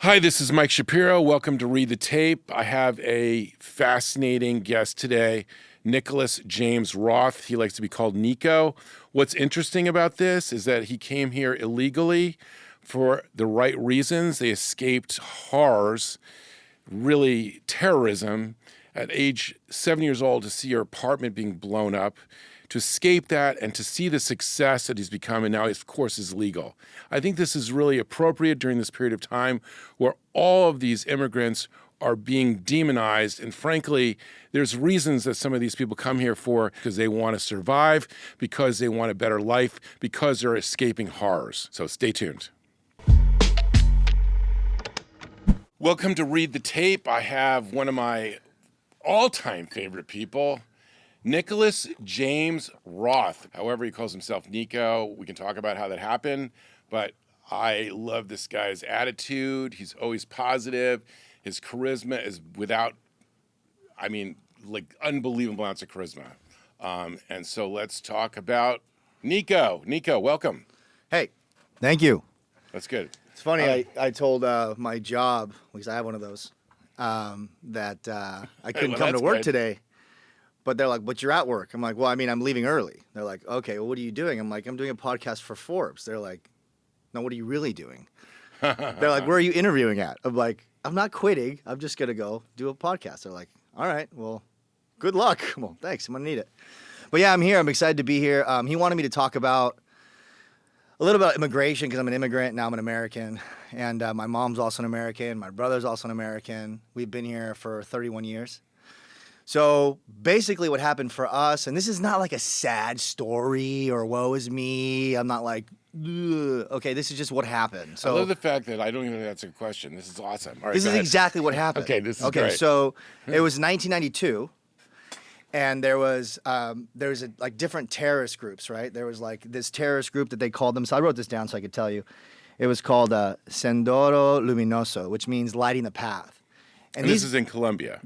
Hi, this is Mike Shapiro. Welcome to Read the Tape. I have a fascinating guest today, Nicolas James Roth. He likes to be called Nico. What's interesting about this is that he came here illegally for the right reasons. They escaped horrors, really terrorism, at age 7 years old to see your apartment being blown up, to escape that and to see the success that he's become, and now, of course, is legal. I think this is really appropriate during this period of time where all of these immigrants are being demonized. And frankly, there's reasons that some of these people come here for because they want to survive, because they want a better life, because they're escaping horrors. So stay tuned. Welcome to Read the Tape. I have one of my all-time favorite people, Nicolas James Roth. However, he calls himself Nico. We can talk about how that happened, but I love this guy's attitude. He's always positive. His charisma is unbelievable amounts of charisma. And so let's talk about Nico. Nico, welcome. Hey, thank you. That's good. It's funny, I told my job, because I have one of those, that I couldn't come to work today. But they're like, but you're at work. I'm like, well, I'm leaving early. They're like, okay, well, what are you doing? I'm like, I'm doing a podcast for Forbes. They're like, no, what are you really doing? They're like, where are you interviewing at? I'm like, I'm not quitting. I'm just going to go do a podcast. They're like, all right, well, good luck. Well, thanks. I'm going to need it. But yeah, I'm here. I'm excited to be here. He wanted me to talk about a little about immigration because I'm an immigrant. Now I'm an American. And my mom's also an American. My brother's also an American. We've been here for 31 years. So basically what happened for us, and this is not like a sad story or woe is me. I'm not like, ugh. Okay, this is just what happened. So I love the fact that I don't even answer a question. This is awesome. All right, this is exactly what happened. Okay, this is okay. great. So it was 1992, and there was different terrorist groups, right? There was like this terrorist group that they called themselves. I wrote this down so I could tell you. It was called Sendero Luminoso, which means lighting the path. And this is in Colombia.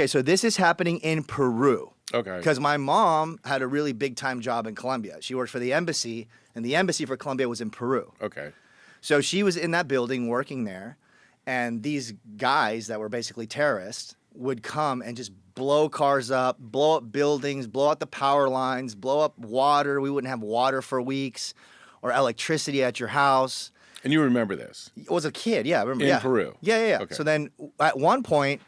So this is happening in Peru. Okay. Because my mom had a really big-time job in Colombia. She worked for the embassy, and the embassy for Colombia was in Peru. Okay. So she was in that building working there, and these guys that were basically terrorists would come and just blow cars up, blow up buildings, blow out the power lines, blow up water. We wouldn't have water for weeks or electricity at your house. And you remember this? I was a kid, yeah. I remember, in Peru? Yeah. Okay. So then at one point,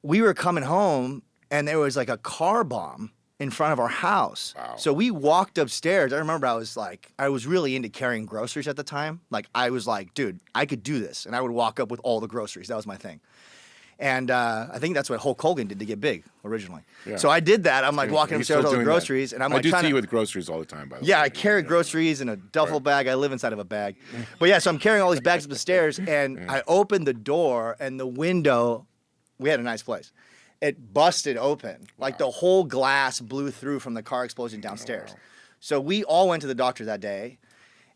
we were coming home, and there was like a car bomb in front of our house. Wow. So we walked upstairs. I remember I was really into carrying groceries at the time. Like, I was like, dude, I could do this. And I would walk up with all the groceries. That was my thing. And I think that's what Hulk Hogan did to get big originally. Yeah. So I did that. I'm like walking upstairs with all the groceries. That. And I'm I like, do see you with groceries all the time, by the way. Yeah, I carry groceries in a duffel bag. I live inside of a bag. But yeah, so I'm carrying all these bags up the stairs, and I opened the door, and the window, we had a nice place. It busted open. Like the whole glass blew through from the car explosion downstairs. Wow. So we all went to the doctor that day.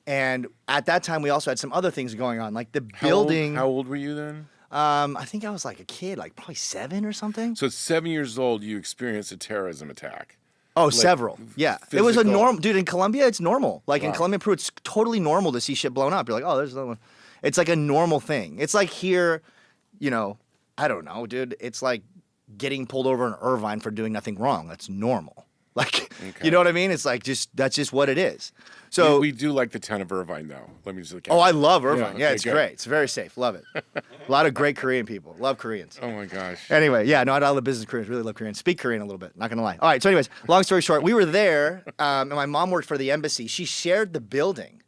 And at that time, we also had some other things going on. Like the building. How old were you then? I think I was like a kid, like probably 7 or something. So at 7 years old, you experienced a terrorism attack. Oh, like several. Yeah. Physical. It was a normal, dude, in Colombia, it's normal. Like in Colombia, Peru, it's totally normal to see shit blown up. You're like, oh, there's another one. It's like a normal thing. It's like here, I don't know, dude. It's like getting pulled over in Irvine for doing nothing wrong. That's normal. Like, You know what I mean? It's like that's just what it is. So we do like the town of Irvine, though. Let me just look at I love Irvine. Yeah, it's great. It's very safe. Love it. A lot of great Korean people. Love Koreans. Oh, my gosh. Anyway, yeah, no, I love business Koreans. Really love Koreans. Speak Korean a little bit. Not going to lie. All right, so anyways, long story short, we were there, and my mom worked for the embassy. She shared the building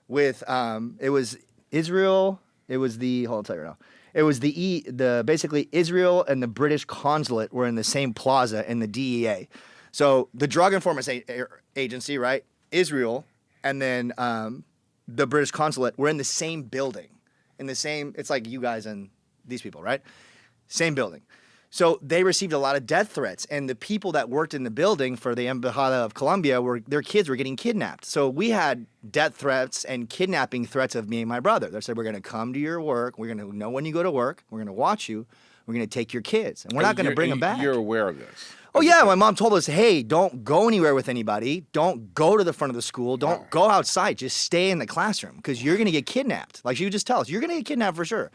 with, it was Israel. It was hold on, I'll tell you right now. It was basically Israel and the British consulate were in the same plaza in the DEA. So the Drug Enforcement Agency, right? Israel, and then the British consulate were in the same building. It's like you guys and these people, right? Same building. So they received a lot of death threats, and the people that worked in the building for the Embajada of Colombia their kids were getting kidnapped. So we had death threats and kidnapping threats of me and my brother. They said, we're going to come to your work. We're going to know when you go to work. We're going to watch you. We're going to take your kids, and we're not going to bring them back. You're aware of this? Oh, yeah. My mom told us, hey, don't go anywhere with anybody. Don't go to the front of the school. Don't go outside. Just stay in the classroom because you're going to get kidnapped. Like she would just tell us, you're going to get kidnapped for sure.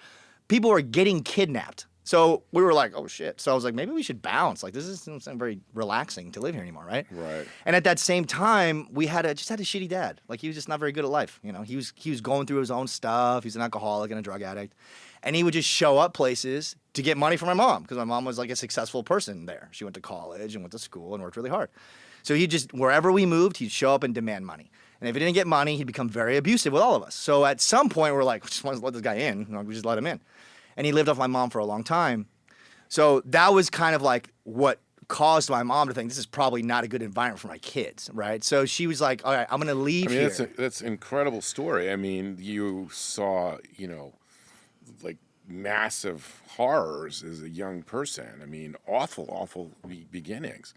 people were getting kidnapped. So we were like, oh shit. So I was like, maybe we should bounce. Like, this doesn't sound very relaxing to live here anymore, right? Right. And at that same time, we just had a shitty dad. Like, he was just not very good at life. You know, he was going through his own stuff. He's an alcoholic and a drug addict. And he would just show up places to get money from my mom, because my mom was like a successful person there. She went to college and went to school and worked really hard. So he just, wherever we moved, he'd show up and demand money. And if he didn't get money, he'd become very abusive with all of us. So at some point, we're like, we just want to let this guy in. You know, we just let him in. And he lived off my mom for a long time. So that was kind of like what caused my mom to think this is probably not a good environment for my kids, right? So she was like, all right, I'm going to leave here. That's an incredible story. I mean, you saw, like massive horrors as a young person. I mean, awful beginnings.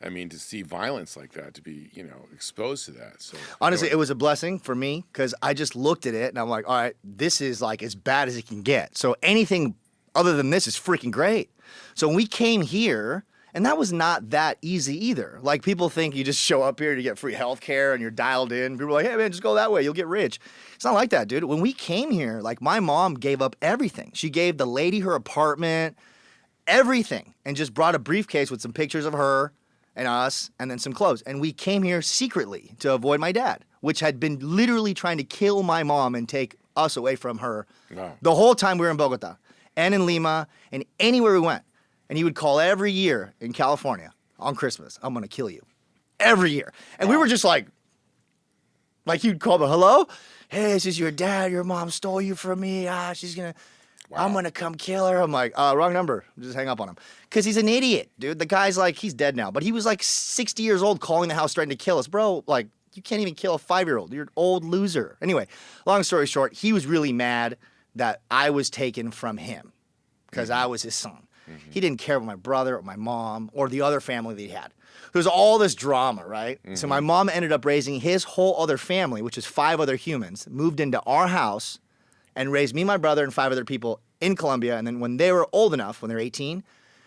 I mean, to see violence like that, to be, exposed to that. So honestly, it was a blessing for me, because I just looked at it and I'm like, all right, this is like as bad as it can get. So anything other than this is freaking great. So when we came here, and that was not that easy either. Like, people think you just show up here to get free health care and you're dialed in. People are like, hey man, just go that way, you'll get rich. It's not like that, dude. When we came here, like, my mom gave up everything. She gave the lady her apartment, everything, and just brought a briefcase with some pictures of her and us, and then some clothes. And we came here secretly to avoid my dad, which had been literally trying to kill my mom and take us away from her the whole time we were in Bogota and in Lima and anywhere we went. And he would call every year in California on Christmas, I'm going to kill you. Every year. And we were just like he'd call, hello? Hey, this is your dad. Your mom stole you from me. She's going to... Wow. I'm going to come kill her. I'm like, wrong number. Just hang up on him. Because he's an idiot, dude. The guy's like, he's dead now. But he was like 60 years old calling the house threatening to kill us. Bro, like, you can't even kill a 5-year-old. You're an old loser. Anyway, long story short, he was really mad that I was taken from him because I was his son. Mm-hmm. He didn't care about my brother or my mom or the other family that he had. There was all this drama, right? Mm-hmm. So my mom ended up raising his whole other family, which is 5 other humans, moved into our house and raised me, my brother, and 5 other people in Colombia. And then when they were old enough, when they were 18,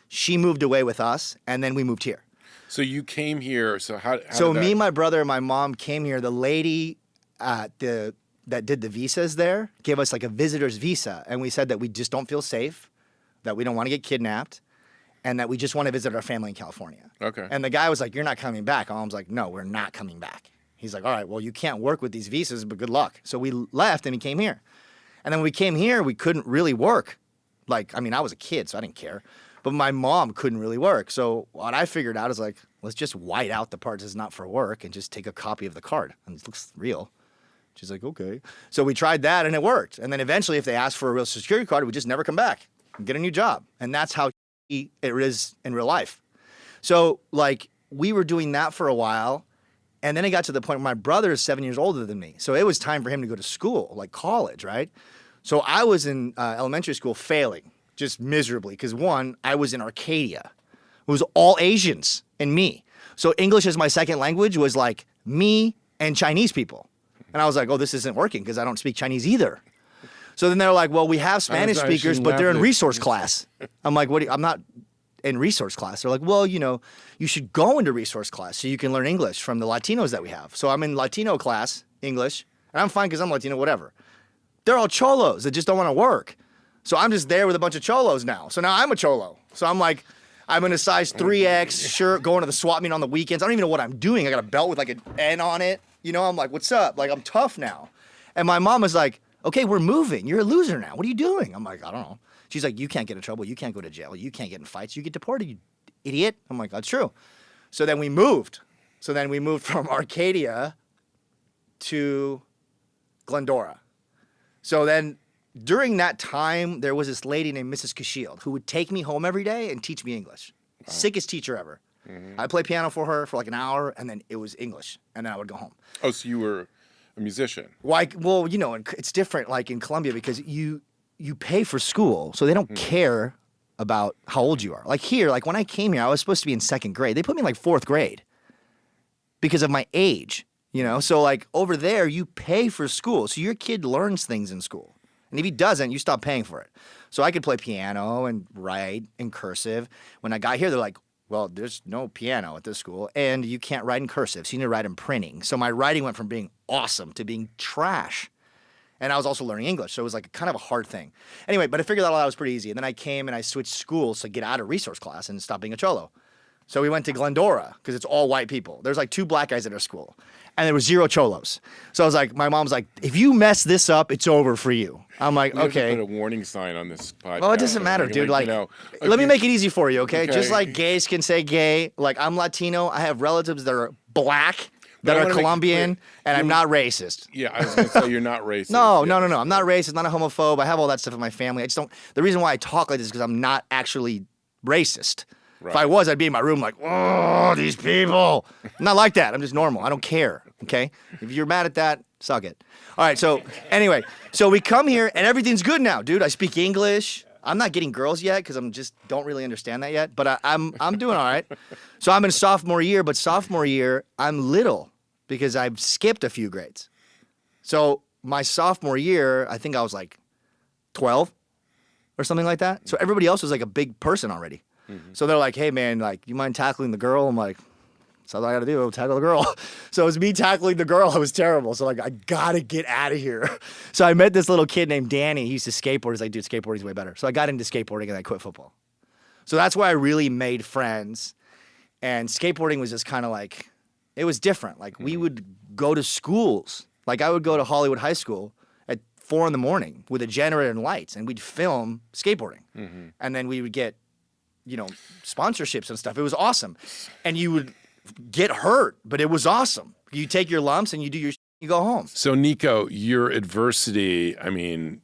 she moved away with us, and then we moved here. So you came here. So how so did me, my brother, and my mom came here. The lady that did the visas there gave us like a visitor's visa, and we said that we just don't feel safe, that we don't want to get kidnapped, and that we just want to visit our family in California. Okay. And the guy was like, you're not coming back. My mom's like, no, we're not coming back. He's like, all right, well, you can't work with these visas, but good luck. So we left, and he came here. And then when we came here, we couldn't really work. Like, I mean, I was a kid, so I didn't care. But my mom couldn't really work. So what I figured out is like, let's just white out the part that's not for work and just take a copy of the card. And it looks real. She's like, okay. So we tried that, and it worked. And then eventually, if they asked for a real security card, we just never come back and get a new job. And that's how it is in real life. So, like, we were doing that for a while. And then it got to the point where my brother is 7 years older than me. So it was time for him to go to school, like college, right? So I was in elementary school failing, just miserably. Because one, I was in Arcadia. It was all Asians and me. So English as my second language was like me and Chinese people. And I was like, oh, this isn't working because I don't speak Chinese either. So then they're like, well, we have Spanish speakers, but they're in resource class. I'm like, I'm not in resource class. They're like, well, you should go into resource class so you can learn English from the Latinos that we have. So I'm in Latino class, English, and I'm fine because I'm Latino, whatever. They're all cholos that just don't want to work. So I'm just there with a bunch of cholos now. So now I'm a cholo. So I'm like, I'm in a size 3X shirt going to the swap meet on the weekends. I don't even know what I'm doing. I got a belt with like an N on it. I'm like, what's up? Like, I'm tough now. And my mom was like, okay, we're moving. You're a loser now. What are you doing? I'm like, I don't know. She's like, you can't get in trouble. You can't go to jail. You can't get in fights. You get deported, you idiot. I'm like, that's true. So then we moved. From Arcadia to Glendora. So then during that time, there was this lady named Mrs. Kashield who would take me home every day and teach me English. Wow. Sickest teacher ever. Mm-hmm. I played piano for her for like an hour, and then it was English, and then I would go home. Oh, so you were a musician? Well, it's different like in Colombia because you pay for school, so they don't care about how old you are. Like here, like when I came here, I was supposed to be in 2nd grade. They put me in like 4th grade because of my age, So like over there, you pay for school, so your kid learns things in school. And if he doesn't, you stop paying for it. So I could play piano and write in cursive. When I got here, they're like, well, there's no piano at this school, and you can't write in cursive, so you need to write in printing. So my writing went from being awesome to being trash. And I was also learning English, so it was like kind of a hard thing. Anyway, but I figured that all out was pretty easy. And then I came and I switched schools to get out of resource class and stop being a cholo. So we went to Glendora because it's all white people. There's like 2 black guys at our school, and there was 0 cholos. So I was like, my mom's like, if you mess this up, it's over for you. I'm like, We have to okay. put a warning sign on this podcast. Well, it doesn't matter, dude. Like, let me make it easy for you, okay? Just like gays can say gay. Like, I'm Latino. I have relatives that are black, that are Colombian, and I'm not racist. Yeah, I was going to say you're not racist. No. I'm not racist, not a homophobe. I have all that stuff in my family. I just don't. The reason why I talk like this is because I'm not actually racist. Right. If I was, I'd be in my room like, oh, these people. I'm not like that. I'm just normal. I don't care, okay? If you're mad at that, suck it. All right, so anyway, so we come here, and everything's good now, dude. I speak English. I'm not getting girls yet because I'm just don't really understand that yet, but I'm doing all right. So I'm in sophomore year, but sophomore year, I'm little because I've skipped a few grades. So my sophomore year, I think I was like 12 or something like that. So everybody else was like a big person already. So they're like, hey, man, like, you mind tackling the girl? I'm like, that's all I got to do, tackle the girl. So it was me tackling the girl. It was terrible. So, like, I got to get out of here. So I met this little kid named Danny. He used to skateboard. He's like, dude, skateboarding's way better. So I got into skateboarding, and I quit football. So that's why I really made friends. And skateboarding was just kind of like, it was different. Like, we would go to schools. Like, I would go to Hollywood High School at 4 a.m. with a generator and lights, and we'd film skateboarding. And then we would get sponsorships and stuff. It was awesome. And you would get hurt, but it was awesome. You take your lumps and you do your you go home. So, Nico, your adversity, I mean,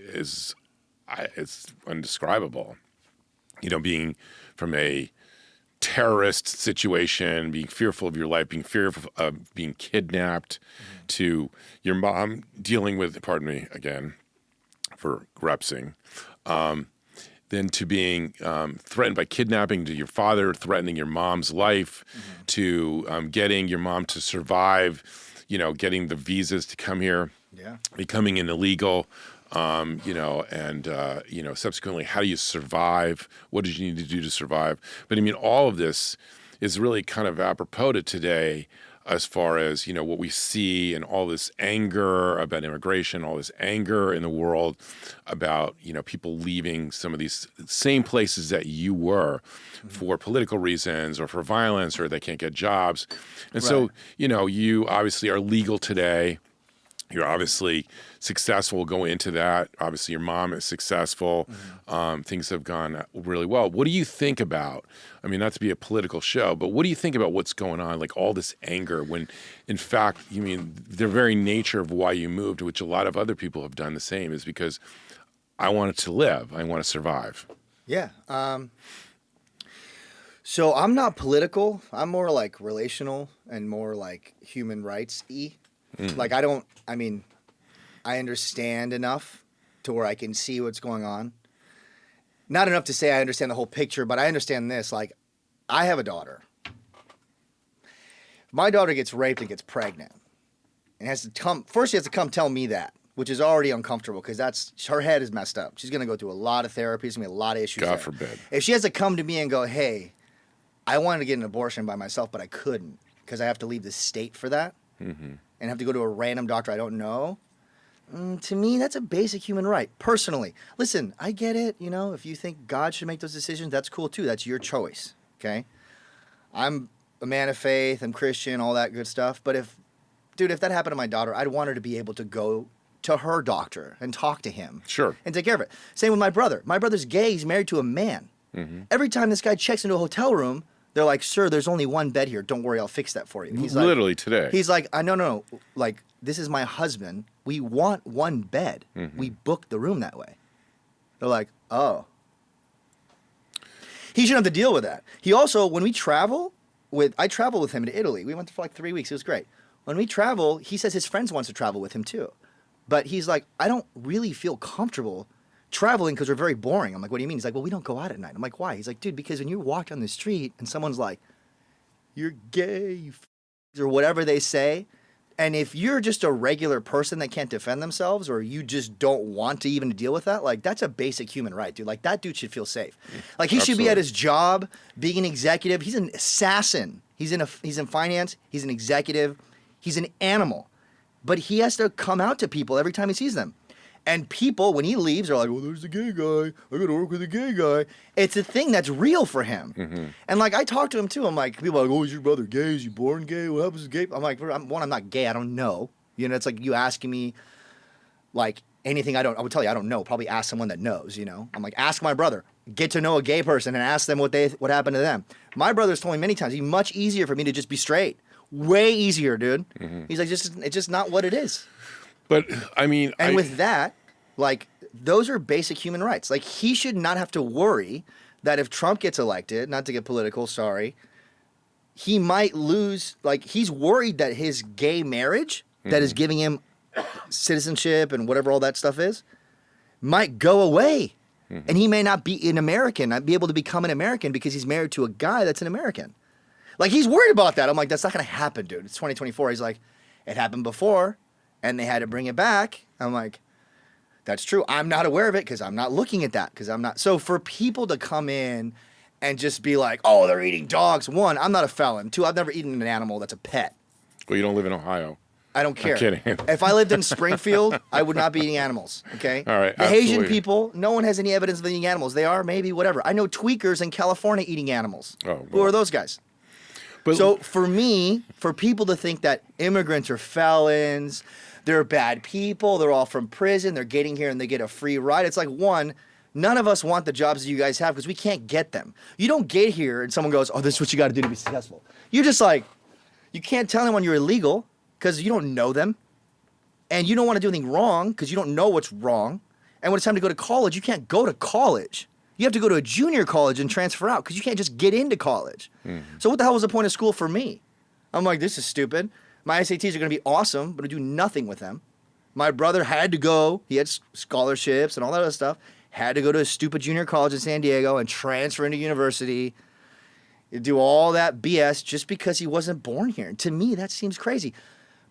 it's undescribable. Being from a terrorist situation, being fearful of your life, being fearful of being kidnapped, to your mom dealing with, pardon me again for repsing, then to being threatened by kidnapping, to your father threatening your mom's life, to getting your mom to survive, getting the visas to come here, becoming an illegal, and subsequently, how do you survive? What did you need to do to survive? But I mean, all of this is really kind of apropos to today, as far as, what we see and all this anger about immigration, all this anger in the world about, people leaving some of these same places that you were for political reasons or for violence, or they can't get jobs. And so, you obviously are legal today. You're obviously successful. Go into that. Obviously, your mom is successful. Things have gone really well. What do you think about, I mean, not to be a political show, but what do you think about what's going on, like all this anger, when in fact, the very nature of why you moved, which a lot of other people have done the same, is because I wanted to live. I want to survive. Yeah. So I'm not political. I'm more like relational and more like human rights-y. Like, I understand enough to where I can see what's going on. Not enough to say I understand the whole picture, but I understand this. Like, I have a daughter. My daughter gets raped and gets pregnant. And has to come, first she has to come tell me that, which is already uncomfortable because her head is messed up. She's going to go through a lot of therapy. There's going to be a lot of issues God there. forbid. If she has to come to me and go, hey, I wanted to get an abortion by myself, but I couldn't because I have to leave the state for that. And have to go to a random doctor I don't know, to me, that's a basic human right, personally. Listen, I get it, if you think God should make those decisions, that's cool too. That's your choice, okay? I'm a man of faith, I'm Christian, all that good stuff. But if that happened to my daughter, I'd want her to be able to go to her doctor and talk to him. Sure. And take care of it. Same with my brother. My brother's gay, he's married to a man. Every time this guy checks into a hotel room, they're like, sir, there's only one bed here. Don't worry, I'll fix that for you. He's like, literally today. He's like, no. Like, this is my husband. We want one bed. We booked the room that way. They're like, oh. He shouldn't have to deal with that. He also, when we travel, I travel with him to Italy. We went for like 3 weeks. It was great. When we travel, he says his friends wants to travel with him too. But he's like, I don't really feel comfortable traveling because we're very boring. I'm like, what do you mean? He's like, well, we don't go out at night. I'm like, why? He's like, dude, because when you walk down the street and someone's like, you're gay, you or whatever they say, and if you're just a regular person that can't defend themselves or you just don't want to even deal with that, like, that's a basic human right, dude. Like, that dude should feel safe. Like, he should be at his job, being an executive. He's an assassin. He's in finance. He's an executive. He's an animal. but he has to come out to people every time he sees them. And people, when he leaves, are like, well, there's the gay guy. I got to work with the gay guy. It's a thing that's real for him. Mm-hmm. And like, I talk to him too. I'm like, people are like, oh, is your brother gay? Is you born gay? What happens to gay? I'm like, I'm not gay. I don't know. You know, it's like you asking me like anything I would tell you I don't know. Probably ask someone that knows, you know. I'm like, ask my brother. Get to know a gay person and ask them what happened to them. My brother's told me many times, it's much easier for me to just be straight. Way easier, dude. Mm-hmm. He's like, it's just not what it is. But I mean, with that, like, those are basic human rights. Like, he should not have to worry that if Trump gets elected, not to get political, sorry, he might lose. Like, he's worried that his gay marriage that is giving him citizenship and whatever all that stuff is might go away. Mm-hmm. And he may not be an American, not be able to become an American because he's married to a guy that's an American. Like, he's worried about that. I'm like, that's not going to happen, dude. It's 2024. He's like, it happened before, and they had to bring it back. I'm like, that's true. I'm not aware of it because I'm not looking at that because I'm not. So for people to come in and just be like, oh, they're eating dogs. One, I'm not a felon. Two, I've never eaten an animal that's a pet. Well, you don't live in Ohio. I don't care. I'm kidding. If I lived in Springfield, I would not be eating animals, okay? All right, the absolutely. Asian people, no one has any evidence of eating animals. They are, maybe, whatever. I know tweakers in California eating animals. Oh, well. Who are those guys? But, so for me, for people to think that immigrants are felons, they're bad people, they're all from prison, they're getting here and they get a free ride. It's like, one, none of us want the jobs that you guys have because we can't get them. You don't get here and someone goes, oh, this is what you got to do to be successful. You're just like, you can't tell anyone you're illegal because you don't know them. And you don't want to do anything wrong because you don't know what's wrong. And when it's time to go to college, you can't go to college. You have to go to a junior college and transfer out because you can't just get into college. Mm-hmm. So what the hell was the point of school for me? I'm like, this is stupid. My SATs are going to be awesome, but I do nothing with them. My brother had to go. He had scholarships and all that other stuff. Had to go to a stupid junior college in San Diego and transfer into university. Do all that BS just because he wasn't born here. And to me, that seems crazy.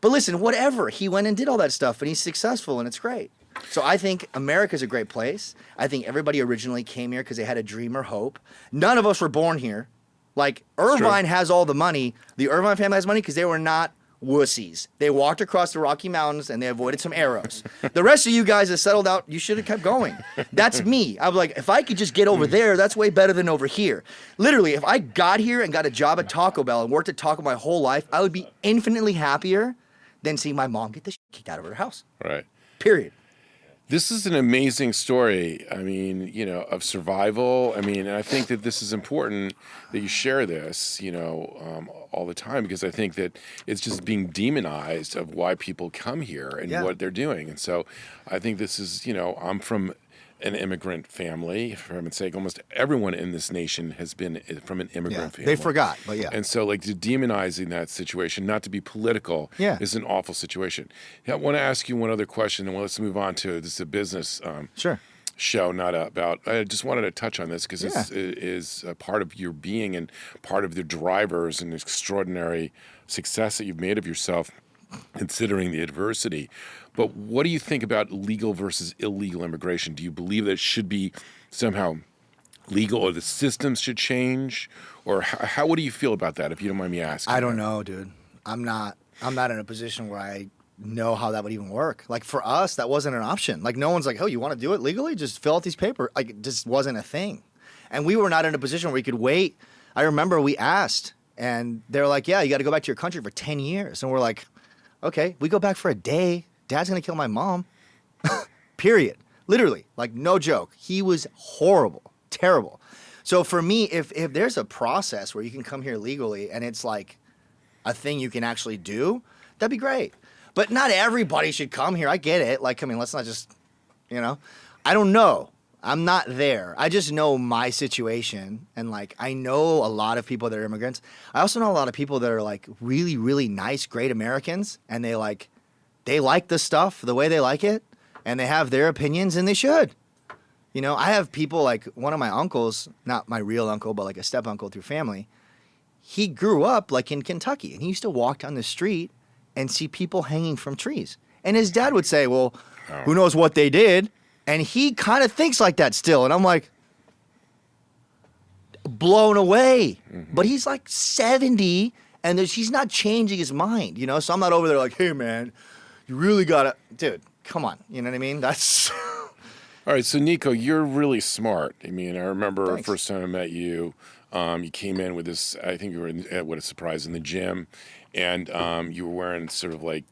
But listen, whatever. He went and did all that stuff, and he's successful, and it's great. So I think America's a great place. I think everybody originally came here because they had a dream or hope. None of us were born here. Like, Irvine has all the money. The Irvine family has money because they were not wussies. They walked across the Rocky Mountains, and they avoided some arrows. The rest of you guys that settled out, you should have kept going. That's me. I was like, if I could just get over there, that's way better than over here. Literally, if I got here and got a job at Taco Bell and worked at Taco my whole life, I would be infinitely happier than seeing my mom get the shit kicked out of her house. Right. Period. This is an amazing story. I mean, you know, of survival. I mean, and I think that this is important that you share this, you know, all the time, because I think that it's just being demonized of why people come here and what they're doing. And so I think this is, you know, I'm from an immigrant family, for heaven's sake. Almost everyone in this nation has been from an immigrant family. They forgot, but yeah. And so, like, demonizing that situation, not to be political, is an awful situation. I want to ask you one other question, and let's move on to this is a business show, not about. I just wanted to touch on this because this is a part of your being and part of the drivers and extraordinary success that you've made of yourself, considering the adversity. But what do you think about legal versus illegal immigration? Do you believe that it should be somehow legal, or the systems should change? Or what do you feel about that, if you don't mind me asking? I don't know, dude. I'm not in a position where I know how that would even work. Like, for us, that wasn't an option. Like, no one's like, oh, you want to do it legally? Just fill out these papers. Like, it just wasn't a thing. And we were not in a position where we could wait. I remember we asked, and they're like, yeah, you got to go back to your country for 10 years. And we're like, okay, we go back for a day. Dad's going to kill my mom. Period. Literally. Like, no joke. He was horrible. Terrible. So for me, if there's a process where you can come here legally and it's like a thing you can actually do, that'd be great. But not everybody should come here. I get it. Like, I mean, let's not just, you know. I don't know. I'm not there. I just know my situation. And, like, I know a lot of people that are immigrants. I also know a lot of people that are, like, really, really nice, great Americans. And they like the stuff the way they like it. And they have their opinions, and they should. You know, I have people like one of my uncles, not my real uncle, but like a step uncle through family. He grew up like in Kentucky, and he used to walk down the street and see people hanging from trees. And his dad would say, well, who knows what they did? And he kind of thinks like that still. And I'm like, blown away. Mm-hmm. But he's like 70, and he's not changing his mind, you know? So I'm not over there like, hey, man, You really gotta, dude. Come on, you know what I mean? That's All right, so Nico, you're really smart. I mean, I remember the Thanks. first time I met you. You came in with this. I think you were what a surprise in the gym, and you were wearing sort of like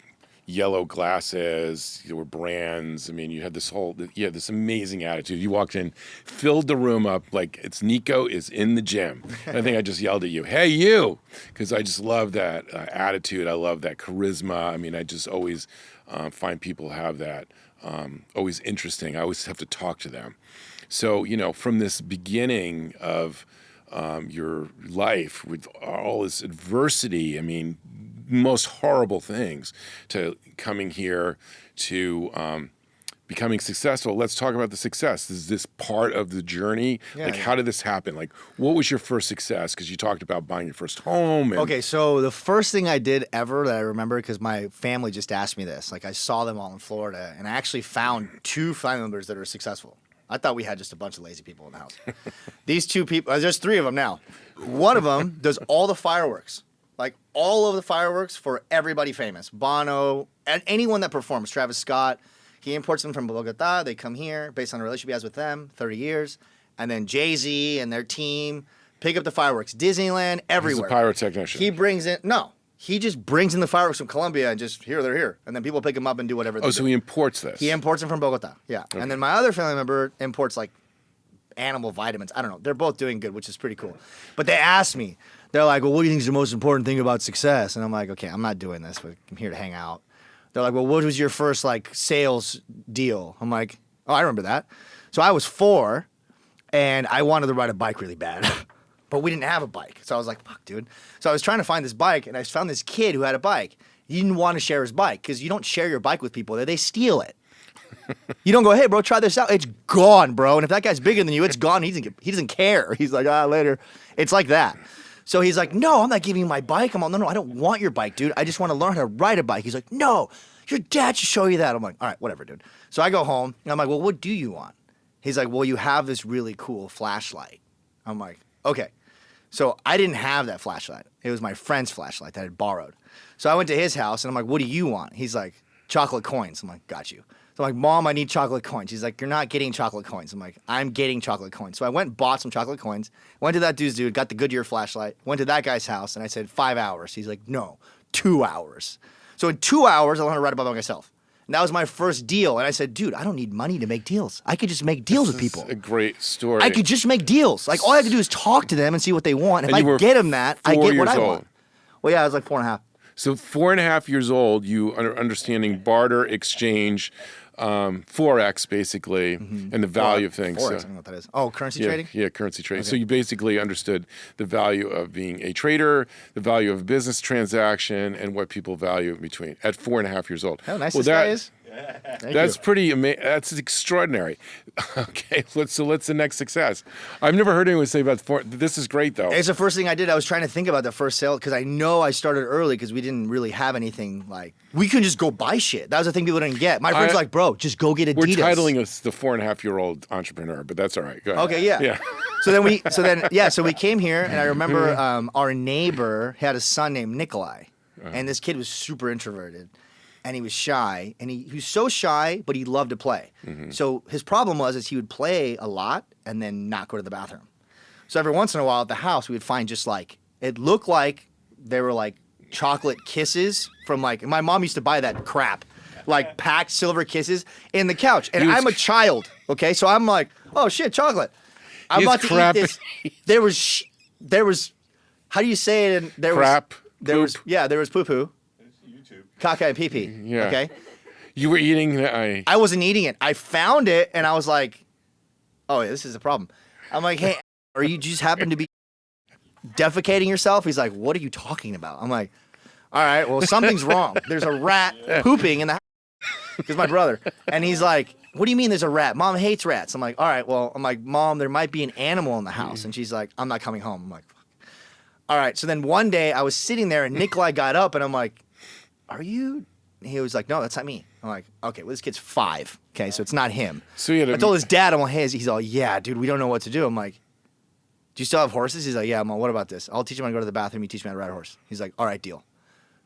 yellow glasses. You were brands. I mean, you had this amazing attitude. You walked in, filled the room up like it's Nico is in the gym. And I think I just yelled at you, "Hey, you!" Because I just love that attitude. I love that charisma. I mean, I just always find people have that. Always interesting. I always have to talk to them. So, from this beginning of your life with all this adversity, I mean, most horrible things, to coming here to becoming successful. Let's talk about the success. Is this part of the journey? How did this happen? Like, what was your first success? Because you talked about buying your first home. Okay, so the first thing I did ever that I remember, because my family just asked me this, like I saw them all in Florida, and I actually found 2 family members that are successful. I thought we had just a bunch of lazy people in the house. These 2 people, there's 3 of them now. One of them does all the fireworks, like all of the fireworks for everybody famous. Bono, and anyone that performs, Travis Scott. He imports them from Bogota. They come here based on a relationship he has with them, 30 years. And then Jay-Z and their team pick up the fireworks. Disneyland, everywhere. He's a pyrotechnician. He just brings in the fireworks from Colombia and just, they're here. And then people pick them up and do whatever they do. So he imports this. He imports them from Bogota, yeah. Okay. And then my other family member imports like animal vitamins. I don't know. They're both doing good, which is pretty cool. But they asked me, they're like, well, what do you think is the most important thing about success? And I'm like, okay, I'm not doing this, but I'm here to hang out. They're like, well, what was your first like sales deal? I'm like, oh, I remember that. So I was 4 and I wanted to ride a bike really bad, but we didn't have a bike. So I was like, fuck, dude. So I was trying to find this bike and I found this kid who had a bike. He didn't want to share his bike because you don't share your bike with people. They steal it. You don't go, hey, bro, try this out. It's gone, bro. And if that guy's bigger than you, it's gone. He doesn't care. He's like, later. It's like that. So he's like, no, I'm not giving you my bike. I'm like, no, I don't want your bike, dude. I just want to learn how to ride a bike. He's like, no, your dad should show you that. I'm like, all right, whatever, dude. So I go home, and I'm like, well, what do you want? He's like, well, you have this really cool flashlight. I'm like, okay. So I didn't have that flashlight. It was my friend's flashlight that I had borrowed. So I went to his house, and I'm like, what do you want? He's like, chocolate coins. I'm like, got you. So I'm like, Mom, I need chocolate coins. He's like, you're not getting chocolate coins. I'm like, I'm getting chocolate coins. So I went and bought some chocolate coins, went to that dude, got the Goodyear flashlight, went to that guy's house, and I said, 5 hours. He's like, no, 2 hours. So in 2 hours, I learned how to ride a bike by myself. And that was my first deal. And I said, dude, I don't need money to make deals. I could just make deals with people. A great story. I could just make deals. Like, all I have to do is talk to them and see what they want. If I get them that, I get what I want. Well, yeah, I was like 4.5. So 4.5 years old, you are understanding barter, exchange, Forex, basically, and the value of things. Forex, I don't know what that is. Oh, currency trading? Yeah, currency trading. Okay. So you basically understood the value of being a trader, the value of a business transaction, and what people value in between at 4.5 years old. How nice this guy is. That's pretty amazing. That's extraordinary. Okay, what's the next success? I've never heard anyone say about this is great though. It's the first thing I did. I was trying to think about the first sale because I know I started early because we didn't really have anything like we couldn't just go buy shit. That was the thing people didn't get. My friends were like, bro, just go get Adidas. We're titling us the 4.5-year-old entrepreneur, but that's all right. Go ahead. Okay, yeah. So we came here and I remember our neighbor had a son named Nicolas, and this kid was super introverted. And he was shy, and he was so shy, but he loved to play. Mm-hmm. So his problem was he would play a lot and then not go to the bathroom. So every once in a while at the house, we would find just like, it looked like they were like chocolate kisses from like, my mom used to buy that crap, like packed silver kisses in the couch. And I'm a child, okay? So I'm like, oh shit, chocolate. I'm about to eat this. There was, how do you say it? There was poo-poo. Caca and pee-pee. Yeah. Okay. You were eating I wasn't eating it. I found it and I was like, oh, yeah, this is a problem. I'm like, hey, are you just happen to be defecating yourself? He's like, what are you talking about? I'm like, all right, well, something's wrong. There's a rat pooping in the house. Because my brother. And he's like, what do you mean there's a rat? Mom hates rats. I'm like, all right, well, Mom, there might be an animal in the house. And she's like, I'm not coming home. I'm like, fuck. All right. So then one day I was sitting there and Nicolas got up and I'm like, are you? He was like, no, that's not me. I'm like, okay, well, this kid's 5. Okay, so it's not him. So I told his dad, I'm like, hey, he's all, yeah, dude, we don't know what to do. I'm like, do you still have horses? He's like, yeah. I'm like, what about this? I'll teach him how to go to the bathroom. You teach me how to ride a horse. He's like, all right, deal.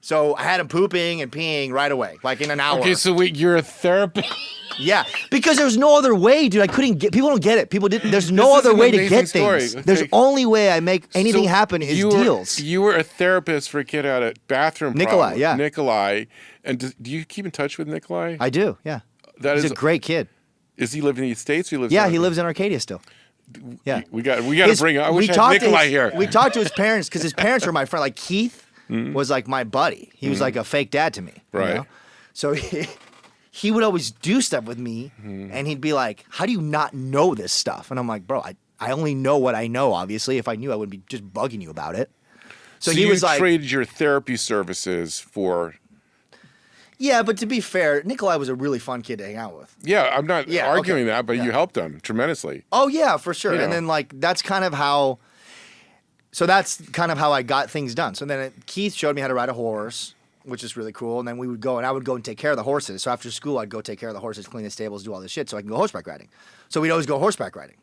So I had him pooping and peeing right away, like in an hour. Okay, so wait, you're a therapist. Yeah, because there's no other way, dude. I couldn't get. People don't get it. People didn't. There's no other way to get things. Okay. There's only way I make anything happen is deals. You were a therapist for a kid out at bathroom Nicolas, problem. yeah. Nicolas, and do you keep in touch with Nicolas? I do. Yeah, He's a great kid. Is he living in the States? Or he lives? Yeah, he lives in Arcadia still. Yeah, we got to bring. I wish I had Nicolas here. We talked to his parents because his parents were my friend. Like Keith was like my buddy. He was like a fake dad to me. Right. You know? So he would always do stuff with me, and he'd be like, "How do you not know this stuff?" And I'm like, "Bro, I only know what I know. Obviously, if I knew, I wouldn't be just bugging you about it." So he was like, traded your therapy services for. Yeah, but to be fair, Nikolai was a really fun kid to hang out with. Yeah, I'm not arguing that, but you helped him tremendously. Oh yeah, for sure. And then like that's kind of how. So that's kind of how I got things done. So then Keith showed me how to ride a horse, which is really cool. And then we would go, and I would go and take care of the horses. So after school, I'd go take care of the horses, clean the stables, do all this shit, so I can go horseback riding. So we'd always go horseback riding.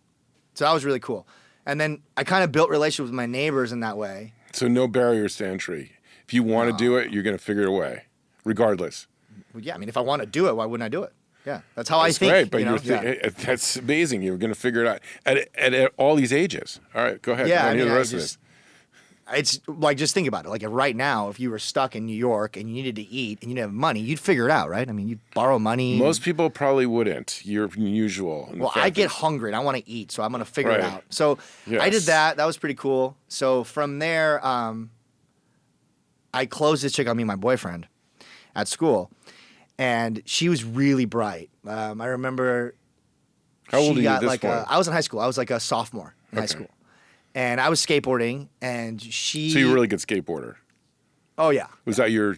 So that was really cool. And then I kind of built relationships with my neighbors in that way. So no barriers to entry. If you want to do it, you're going to figure it away, regardless. Well, yeah, I mean, if I want to do it, why wouldn't I do it? Yeah, that's how I think. Great, but that's amazing. You're going to figure it out at all these ages. All right, go ahead. Yeah, I mean, the rest of this. It's like, just think about it. Like right now, if you were stuck in New York and you needed to eat and you didn't have money, you'd figure it out, right? I mean, you'd borrow money. Most people probably wouldn't. You're unusual. Well, I get hungry and I want to eat, so I'm going to figure it out. So I did that. That was pretty cool. So from there, I closed this chick on me, my boyfriend, at school. And she was really bright. I remember. How old are you at this point? I was in high school. I was like a sophomore in high school. And I was skateboarding, and she. So you're a really good skateboarder. Oh yeah. Was that your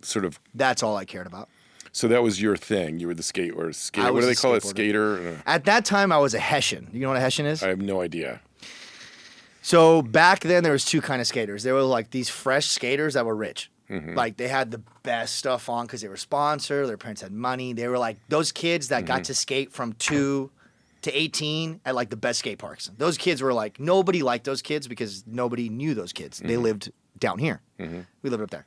sort of? That's all I cared about. So that was your thing. You were the skater. What do they call it? Skater. At that time, I was a Hessian. You know what a Hessian is? I have no idea. So back then, there was two kind of skaters. There were like these fresh skaters that were rich. Mm-hmm. Like they had the best stuff on because they were sponsored. Their parents had money. They were like those kids that got to skate from 2 to 18 at like the best skate parks. Those kids were like, nobody liked those kids because nobody knew those kids. They lived down here. We lived up there.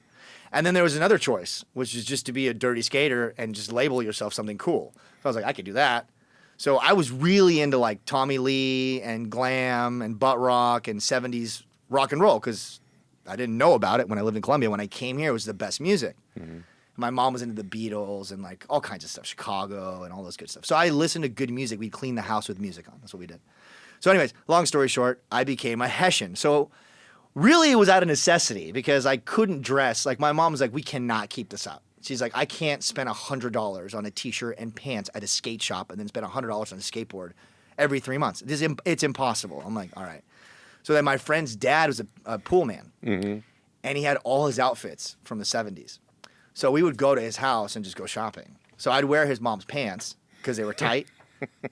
And then there was another choice, which is just to be a dirty skater and just label yourself something cool. So I was like, I could do that. So I was really into like Tommy Lee and glam and butt rock and 70s rock and roll because I didn't know about it when I lived in Colombia. When I came here, it was the best music. My mom was into the Beatles and like all kinds of stuff, Chicago and all those good stuff. So I listened to good music. We'd clean the house with music on. That's what we did. So anyways, long story short, I became a Hessian. So really it was out of necessity because I couldn't dress. Like my mom was like, we cannot keep this up. She's like, I can't spend $100 on a t-shirt and pants at a skate shop and then spend $100 on a skateboard every 3 months. It's impossible. I'm like, all right. So then my friend's dad was a pool man. And he had all his outfits from the 70s. So we would go to his house and just go shopping. So I'd wear his mom's pants because they were tight.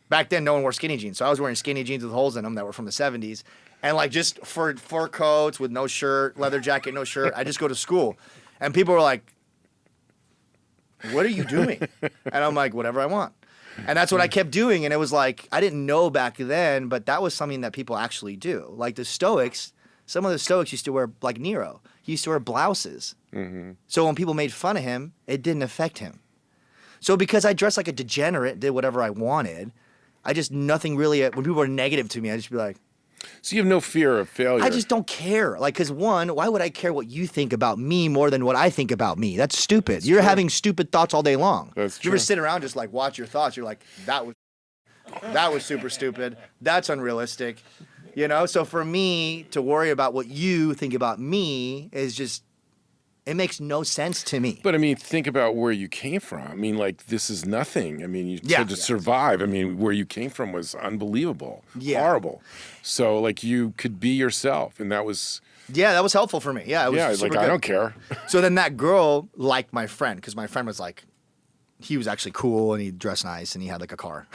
Back then, no one wore skinny jeans. So I was wearing skinny jeans with holes in them that were from the 70s. And like just fur coats with no shirt, leather jacket, no shirt. I just go to school. And people were like, what are you doing? And I'm like, whatever I want. And that's what I kept doing. And it was like, I didn't know back then, but that was something that people actually do. Like the Stoics, some of the Stoics used to wear, like Nero, he used to wear blouses. So when people made fun of him, it didn't affect him. So because I dressed like a degenerate, did whatever I wanted, nothing really, when people were negative to me, I'd just be like. So you have no fear of failure. I just don't care. Like, because one, why would I care what you think about me more than what I think about me? That's stupid. You're having stupid thoughts all day long. That's true. You ever sit around just like watch your thoughts? You're like, that was super stupid. That's unrealistic. You know? So for me to worry about what you think about me is just, it makes no sense to me. But I mean, think about where you came from. I mean, like, this is nothing. I mean, you had to survive. I mean, where you came from was unbelievable. Horrible. So, like, you could be yourself, and that was... Yeah, that was helpful for me. Yeah, it was super like, good. I don't care. So then that girl liked my friend, because my friend was like, he was actually cool, and he dressed nice, and he had, like, a car.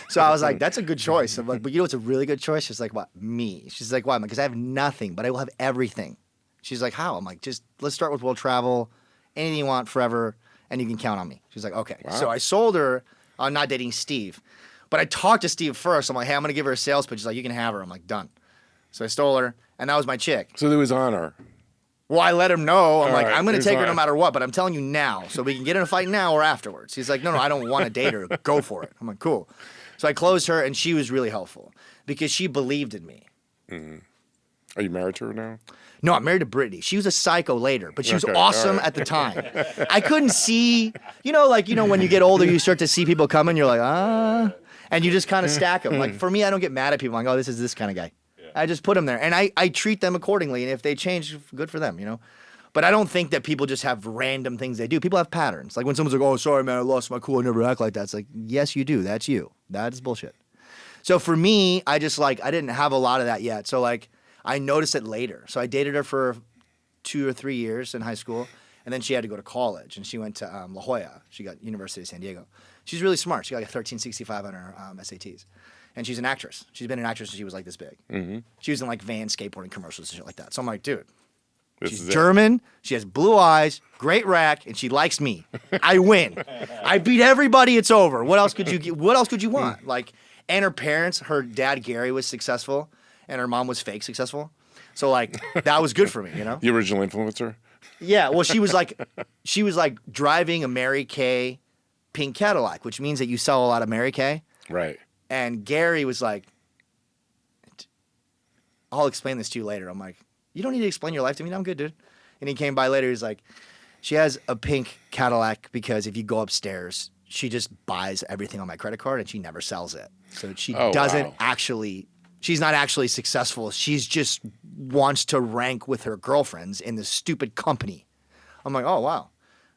So I was like, that's a good choice. I'm like, but you know what's a really good choice? She's like, what? Me. She's like, why? I'm like, because I have nothing, but I will have everything. She's like, how? I'm like, just let's start with world travel, anything you want forever, and you can count on me. She's like, okay. Wow. So I sold her on not dating Steve. But I talked to Steve first. I'm like, hey, I'm going to give her a sales pitch. She's like, you can have her. I'm like, done. So I stole her, and that was my chick. So there was honor. Well, I let him know. I'm like, right, I'm going to he's take her on. no matter what, but I'm telling you now, so we can get in a fight now or afterwards. He's like, no, I don't want to date her. Go for it. I'm like, cool. So I closed her, and she was really helpful because she believed in me. Are you married to her now? No, I'm married to Brittany. She was a psycho later, but she was Okay, awesome all right. at the time. I couldn't see, when you get older, you start to see people coming, you're like, and you just kind of stack them. Like, for me, I don't get mad at people. I'm like, oh, this is this kind of guy. I just put them there, and I treat them accordingly, and if they change, good for them, But I don't think that people just have random things they do. People have patterns. Like when someone's like, oh, sorry, man, I lost my cool. I never act like that. It's like, yes, you do. That's you. That's bullshit. So for me, I didn't have a lot of that yet. So like, I noticed it later. So I dated her for 2 or 3 years in high school, and then she had to go to college, and she went to La Jolla. She got University of San Diego. She's really smart. She got like a 1365 on her SATs. And she's an actress. She's been an actress since she was like this big. Mm-hmm. She was in like van skateboarding commercials and shit like that. So I'm like, dude, she's German. She has blue eyes, great rack, and she likes me. I win. I beat everybody. It's over. What else could you? What else could you want? Like, and her parents, her dad Gary was successful, and her mom was fake successful. So like, that was good for me, The original influencer? Yeah. Well, she was like driving a Mary Kay pink Cadillac, which means that you sell a lot of Mary Kay. Right. And Gary was like, I'll explain this to you later. I'm like, you don't need to explain your life to me. No, I'm good, dude. And he came by later. He's like, she has a pink Cadillac because if you go upstairs, she just buys everything on my credit card and she never sells it. So she doesn't actually, she's not actually successful. She's just wants to rank with her girlfriends in this stupid company. I'm like, oh, wow.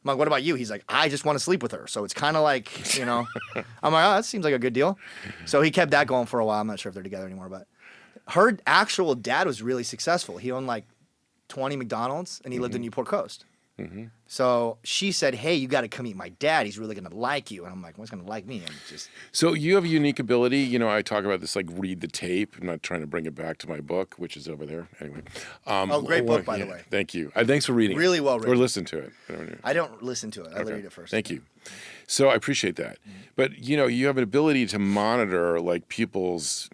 I'm like, what about you? He's like, I just want to sleep with her. So it's kind of like, I'm like, oh, that seems like a good deal. So he kept that going for a while. I'm not sure if they're together anymore, but her actual dad was really successful. He owned like 20 McDonald's and he lived in Newport Coast. Mm-hmm. So she said, hey, you got to come meet my dad. He's really going to like you. And I'm like, what's going to like me? And just. So you have a unique ability. I talk about this, like read the tape. I'm not trying to bring it back to my book, which is over there. Anyway. Great book, by the way. Thank you. Thanks for reading Really well written. Or listen to it. I don't listen to it. I read it first. Thank you. So I appreciate that. But, you have an ability to monitor like people's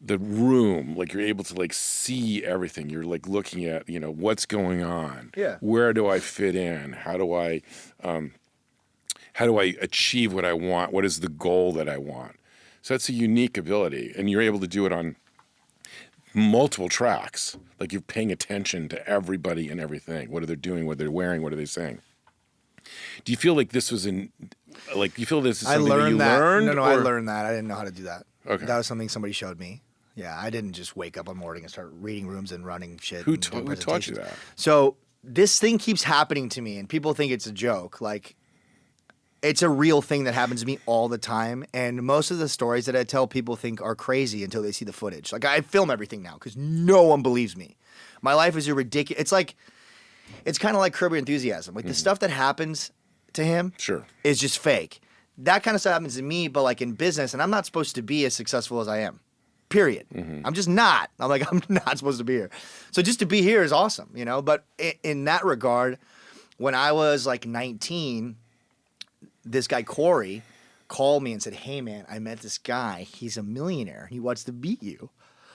the room, like you're able to like see everything. You're like looking at, what's going on. Yeah. Where do I fit in? How do I achieve what I want? What is the goal that I want? So that's a unique ability, and you're able to do it on multiple tracks. Like you're paying attention to everybody and everything. What are they doing? What they're wearing? What are they saying? Do you feel like this was you feel this is something that you learned? No, I learned that. I didn't know how to do that. Okay. That was something somebody showed me. Yeah, I didn't just wake up one morning and start reading rooms and running shit. Who taught you that? So this thing keeps happening to me, and people think it's a joke. Like, it's a real thing that happens to me all the time, and most of the stories that I tell people think are crazy until they see the footage. Like, I film everything now because no one believes me. My life is a ridiculous. It's kind of like Curb Your Enthusiasm. Like the stuff that happens to him, is just fake. That kind of stuff happens to me, but like in business, and I'm not supposed to be as successful as I am. Period. Mm-hmm. I'm just not. I'm not supposed to be here. So just to be here is awesome, But in that regard, when I was like 19, this guy Corey called me and said, hey man, I met this guy. He's a millionaire. He wants to meet you.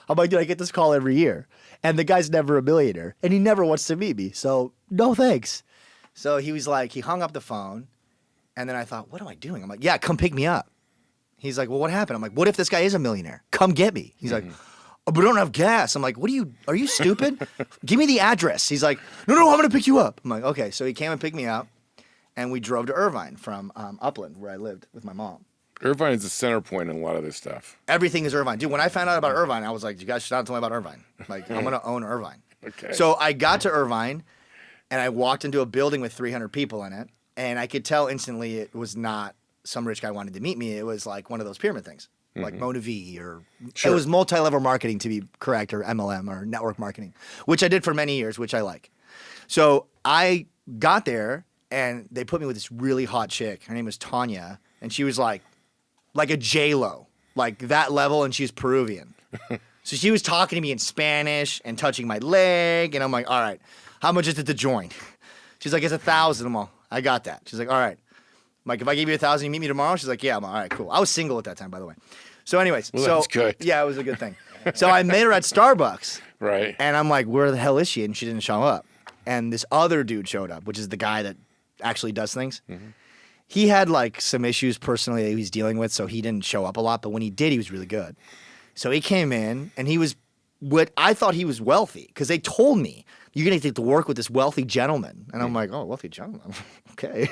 I'm like, dude, I get this call every year. And the guy's never a millionaire. And he never wants to meet me. So no thanks. So he was like, he hung up the phone. And then I thought, what am I doing? I'm like, yeah, come pick me up. He's like, well, what happened? I'm like, what if this guy is a millionaire? Come get me. He's like, oh, but we don't have gas. I'm like, are you stupid? Give me the address. He's like, no, I'm going to pick you up. I'm like, okay. So he came and picked me up, and we drove to Irvine from Upland, where I lived with my mom. Irvine is the center point in a lot of this stuff. Everything is Irvine. Dude, when I found out about Irvine, I was like, you guys should not tell me about Irvine. Like, I'm going to own Irvine. Okay. So I got to Irvine, and I walked into a building with 300 people in it, and I could tell instantly it was not some rich guy wanted to meet me. It was like one of those pyramid things, like Mona V, or it was multi-level marketing, to be correct, or MLM, or network marketing, which I did for many years, which I like. So I got there, and they put me with this really hot chick. Her name was Tanya, and she was like a J-Lo, like that level, and she's Peruvian. So she was talking to me in Spanish and touching my leg, and I'm like, all right, how much is it to join? She's like, it's $1,000. I'm all, I got that. She's like, all right. I'm like, if I give you $1,000, you meet me tomorrow? She's like, yeah. I'm like, all right, cool. I was single at that time, by the way. So anyways. Well, that's good. Yeah, it was a good thing. So I met her at Starbucks. Right. And I'm like, where the hell is she? And she didn't show up. And this other dude showed up, which is the guy that actually does things. Mm-hmm. He had like some issues personally that he was dealing with, so he didn't show up a lot. But when he did, he was really good. So he came in, and he was what I thought he was wealthy, because they told me you're going to get to work with this wealthy gentleman. And I'm like, oh, wealthy gentleman. Okay.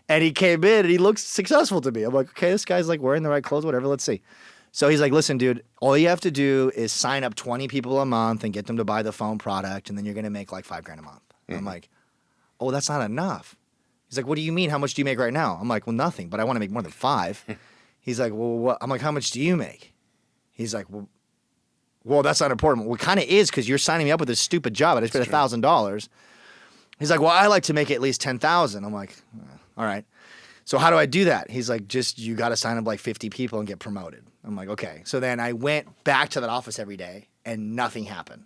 And he came in, and he looks successful to me. I'm like, okay, this guy's like wearing the right clothes, whatever. Let's see. So he's like, listen, dude, all you have to do is sign up 20 people a month and get them to buy the phone product, and then you're going to make like $5,000 a month. And I'm like, oh, that's not enough. He's like, what do you mean? How much do you make right now? I'm like, well, nothing, but I want to make more than 5. He's like, well, what? I'm like, how much do you make? He's like, well, that's not important. Well, it kind of is, because you're signing me up with this stupid job. I just paid $1,000. He's like, well, I like to make at least 10,000. I'm like, all right. So how do I do that? He's like, you got to sign up like 50 people and get promoted. I'm like, okay. So then I went back to that office every day, and nothing happened.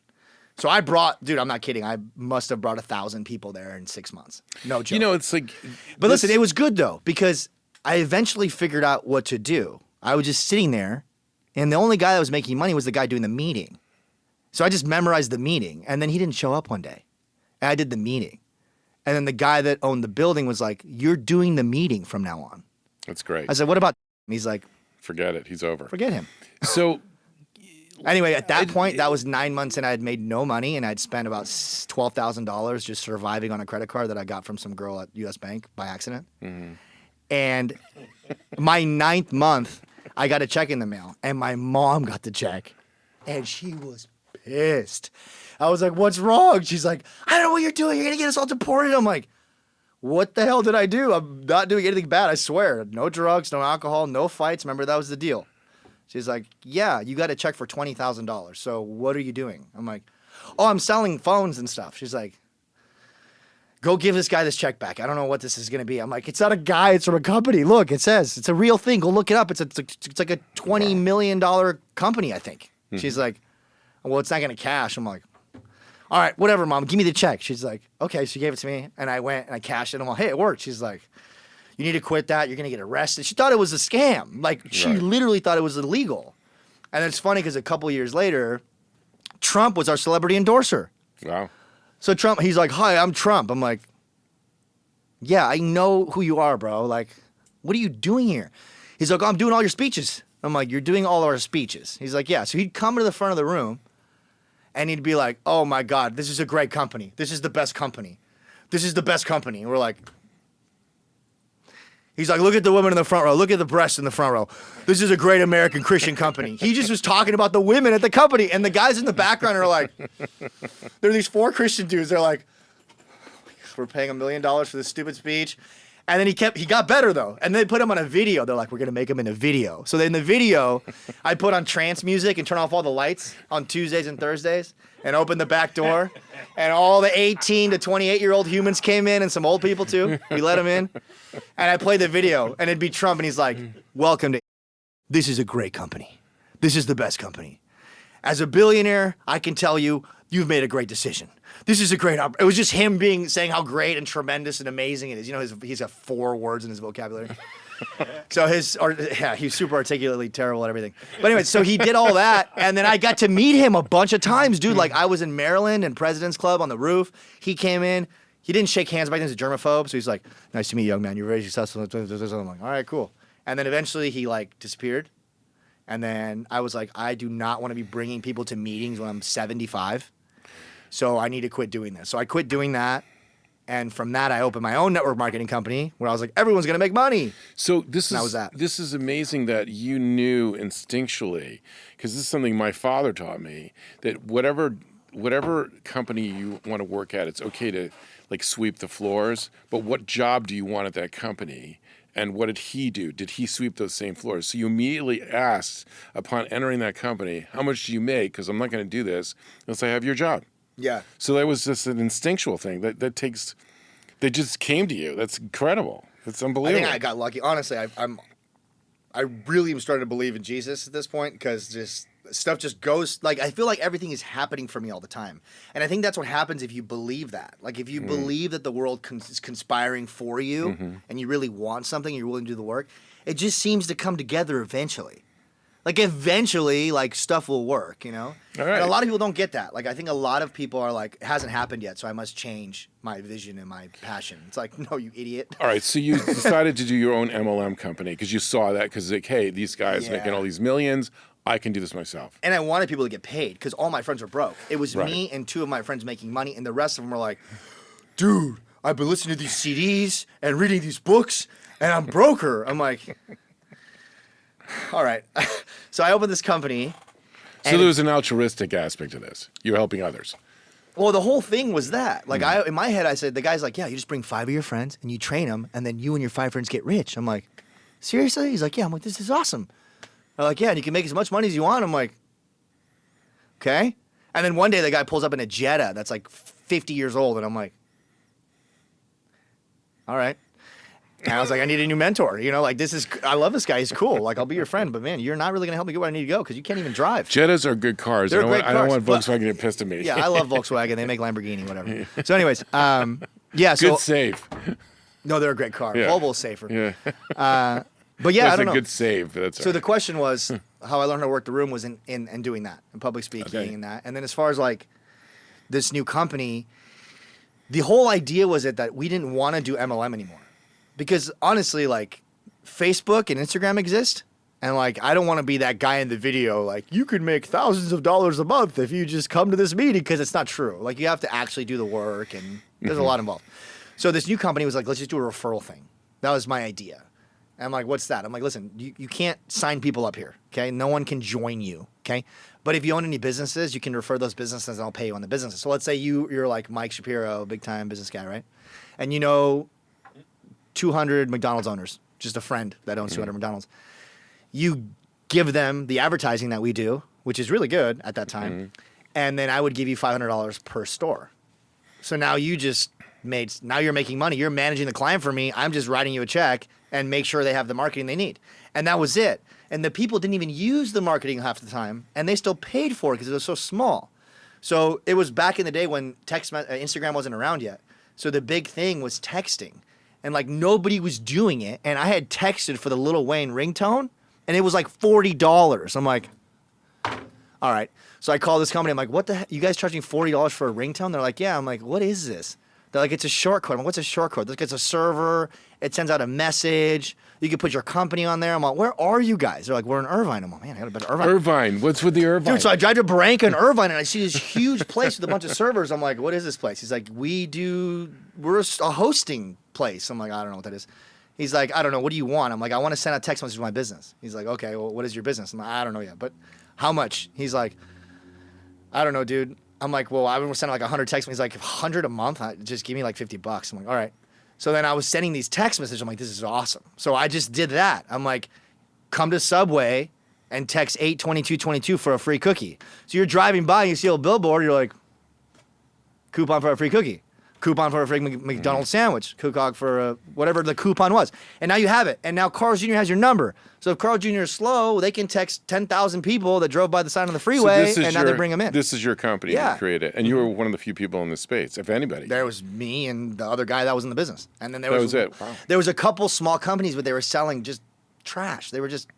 So I dude, I'm not kidding. I must have brought 1,000 people there in 6 months. No joke. It's like, but listen, it was good though, because I eventually figured out what to do. I was just sitting there, and the only guy that was making money was the guy doing the meeting. So I just memorized the meeting, and then he didn't show up one day. And I did the meeting. And then the guy that owned the building was like, you're doing the meeting from now on. That's great. I said, what about? He's like, forget it. He's over. Forget him. So anyway, at that point, that was 9 months in. I had made no money, and I'd spent about $12,000 just surviving on a credit card that I got from some girl at U.S. Bank by accident. Mm-hmm. And my 9th month, I got a check in the mail, and my mom got the check, and she was pissed. I was like, what's wrong? She's like, I don't know what you're doing. You're going to get us all deported. I'm like, what the hell did I do? I'm not doing anything bad, I swear. No drugs, no alcohol, no fights. Remember, that was the deal. She's like, yeah, you got a check for $20,000. So what are you doing? I'm like, oh, I'm selling phones and stuff. She's like, go give this guy this check back. I don't know what this is going to be. I'm like, it's not a guy. It's from a company. Look, it says it's a real thing. Go look it up. It's like a $20 million company, I think. Mm-hmm. She's like, well, it's not going to cash. I'm like, all right, whatever, Mom. Give me the check. She's like, okay. She gave it to me, and I went and I cashed it. I'm like, hey, it worked. She's like, you need to quit that. You're going to get arrested. She thought it was a scam. Like, she literally thought it was illegal. And it's funny because a couple years later, Trump was our celebrity endorser. Wow. So Trump, he's like, hi, I'm Trump. I'm like, yeah, I know who you are, bro. Like, what are you doing here? He's like, oh, I'm doing all your speeches. I'm like, you're doing all our speeches. He's like, yeah. So he'd come to the front of the room, and he'd be like, oh, my God, this is a great company. This is the best company. This is the best company. And we're like, he's like, look at the women in the front row. Look at the breasts in the front row. This is a great American Christian company. He just was talking about the women at the company. And the guys in the background are like, there are these 4 Christian dudes. They're like, we're paying $1 million for this stupid speech. And then he got better, though. And they put him on a video. They're like, we're going to make him in a video. So in the video, I put on trance music and turn off all the lights on Tuesdays and Thursdays and open the back door. And all the 18 to 28-year-old humans came in, and some old people, too. We let them in. And I played the video, and it'd be Trump, and he's like, welcome to... This is a great company. This is the best company. As a billionaire, I can tell you, you've made a great decision. This is a great... It was just him saying how great and tremendous and amazing it is. You know, he's got 4 words in his vocabulary. So he's super articulately terrible at everything. But anyway, so he did all that, and then I got to meet him a bunch of times, dude. Like, I was in Maryland and President's Club on the roof. He came in. He didn't shake hands back then. He's a germaphobe. So he's like, nice to meet you, young man. You're very successful. I'm like, all right, cool. And then eventually he, like, disappeared. And then I was like, I do not want to be bringing people to meetings when I'm 75. So I need to quit doing this. So I quit doing that. And from that, I opened my own network marketing company where I was like, everyone's going to make money. So this is amazing that you knew instinctually, because this is something my father taught me, that whatever company you want to work at, it's okay to like sweep the floors, but what job do you want at that company? And what did he do? Did he sweep those same floors? So you immediately asked, upon entering that company, how much do you make? Because I'm not going to do this unless I have your job. Yeah. So that was just an instinctual thing that just came to you. That's incredible. That's unbelievable. I think I got lucky. Honestly, I really am starting to believe in Jesus at this point, because just stuff just goes, like, I feel like everything is happening for me all the time. And I think that's what happens if you believe that. Like, if you believe that the world is conspiring for you and you really want something, you're willing to do the work, it just seems to come together eventually. Like eventually, like stuff will work, you know. All right. And a lot of people don't get that. Like I think a lot of people are like, it hasn't happened yet, so I must change my vision and my passion. It's like, no, you idiot. All right, so you decided to do your own MLM company because you saw that because like, hey, these guys making all these millions, I can do this myself. And I wanted people to get paid because all my friends were broke. It was Right. me and 2 of my friends making money, and the rest of them were like, dude, I've been listening to these CDs and reading these books, and I'm broker. I'm like, all right. So I opened this company. So there was an altruistic aspect to this. You're helping others. Well, the whole thing was that. Like, in my head, I said, the guy's like, yeah, you just bring 5 of your friends and you train them, and then you and your 5 friends get rich. I'm like, seriously? He's like, yeah. I'm like, this is awesome. They're like, yeah, and you can make as much money as you want. I'm like, okay. And then one day the guy pulls up in a Jetta that's like 50 years old, and I'm like, all right. And I was like, I need a new mentor. You know, like I love this guy. He's cool. Like, I'll be your friend, but man, you're not really gonna help me get where I need to go because you can't even drive. Jettas are good cars. They're great I don't want cars, Volkswagen to get pissed at me. Yeah, I love Volkswagen. They make Lamborghini, whatever. So, anyways, yeah. So Good save. no, they're a great car. Yeah. Volvo's safer. Yeah. But yeah, I That's don't a know. good save. That's So the question was how I learned how to work the room was in doing that, in public speaking Okay. and that. And then as far as like this new company, the whole idea was that we didn't want to do MLM anymore. Because honestly, like Facebook and Instagram exist. And like, I don't want to be that guy in the video, like, you could make thousands of dollars a month if you just come to this meeting, because it's not true. Like, you have to actually do the work, and there's a lot involved. So this new company was like, let's just do a referral thing. That was my idea. And I'm like, what's that? I'm like, listen, you can't sign people up here, okay? No one can join you, okay? But if you own any businesses, you can refer those businesses, and I'll pay you on the businesses. So let's say you're like Mike Shapiro, big-time business guy, right? And you know 200 McDonald's owners, just a friend that owns 200 McDonald's. You give them the advertising that we do, which is really good at that time, and then I would give you $500 per store. So now now you're making money. You're managing the client for me. I'm just writing you a check and make sure they have the marketing they need. And that was it. And the people didn't even use the marketing half the time, and they still paid for it because it was so small. So it was back in the day when Instagram wasn't around yet. So the big thing was texting. And like nobody was doing it. And I had texted for the Lil Wayne ringtone, and it was like $40. I'm like, all right. So I call this company. I'm like, what the heck? You guys charging $40 for a ringtone? They're like, yeah. I'm like, what is this? They're like, it's a short code. I'm like, what's a short code? They're like, it's a server. It sends out a message. You can put your company on there. I'm like, where are you guys? They're like, we're in Irvine. I'm like, man, I got a better Irvine. Irvine. What's with the Irvine? Dude, so I drive to Barranca and Irvine, and I see this huge place with a bunch of servers. I'm like, what is this place? He's like, we're a hosting place. I'm like, I don't know what that is. He's like, I don't know. What do you want? I'm like, I want to send a text message to my business. He's like, okay, well, what is your business? I'm like, I don't know yet, but how much? He's like, I don't know, dude. I'm like, well, I was sending like 100 texts. He's like, 100 a month? Just give me like $50. I'm like, all right. So then I was sending these text messages. I'm like, this is awesome. So I just did that. I'm like, come to Subway and text 82222 for a free cookie. So you're driving by, you see a billboard, you're like, coupon for a free cookie. Coupon for a free McDonald's sandwich. Coupon for whatever the coupon was. And now you have it. And now Carl's Jr. has your number. So if Carl Jr. is slow, they can text 10,000 people that drove by the side of the freeway, and now they bring them in. This is your company Yeah. you created, and you were one of the few people in the space, if anybody. There was me and the other guy that was in the business. And then there That was it. Wow. There was a couple small companies, but they were selling just trash. They were just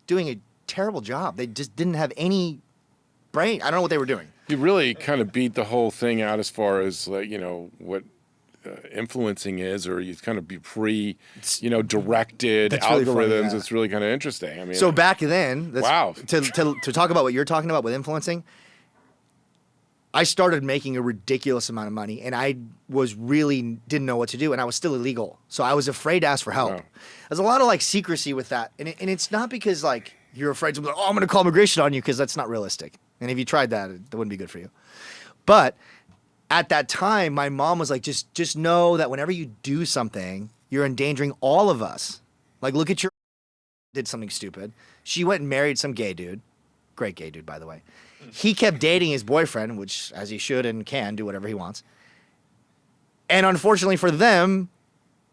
doing a terrible job. They just didn't have any brain. I don't know what they were doing. You really kind of beat the whole thing out as far as like, what influencing is, or you kind of be directed That's really algorithms. funny, yeah. It's really kind of interesting. I mean, So back then, Wow. to talk about what you're talking about with influencing, I started making a ridiculous amount of money, and I didn't know what to do, and I was still illegal. So I was afraid to ask for help. Wow. There's a lot of like secrecy with that, and it's not because like you're afraid to be like, oh, I'm going to call immigration on you, because that's not realistic. And if you tried that, it wouldn't be good for you. But at that time, my mom was like, just know that whenever you do something, you're endangering all of us. Like, look at did something stupid. She went and married some gay dude. Great gay dude, by the way. He kept dating his boyfriend, which, as he should and can, do whatever he wants. And unfortunately for them,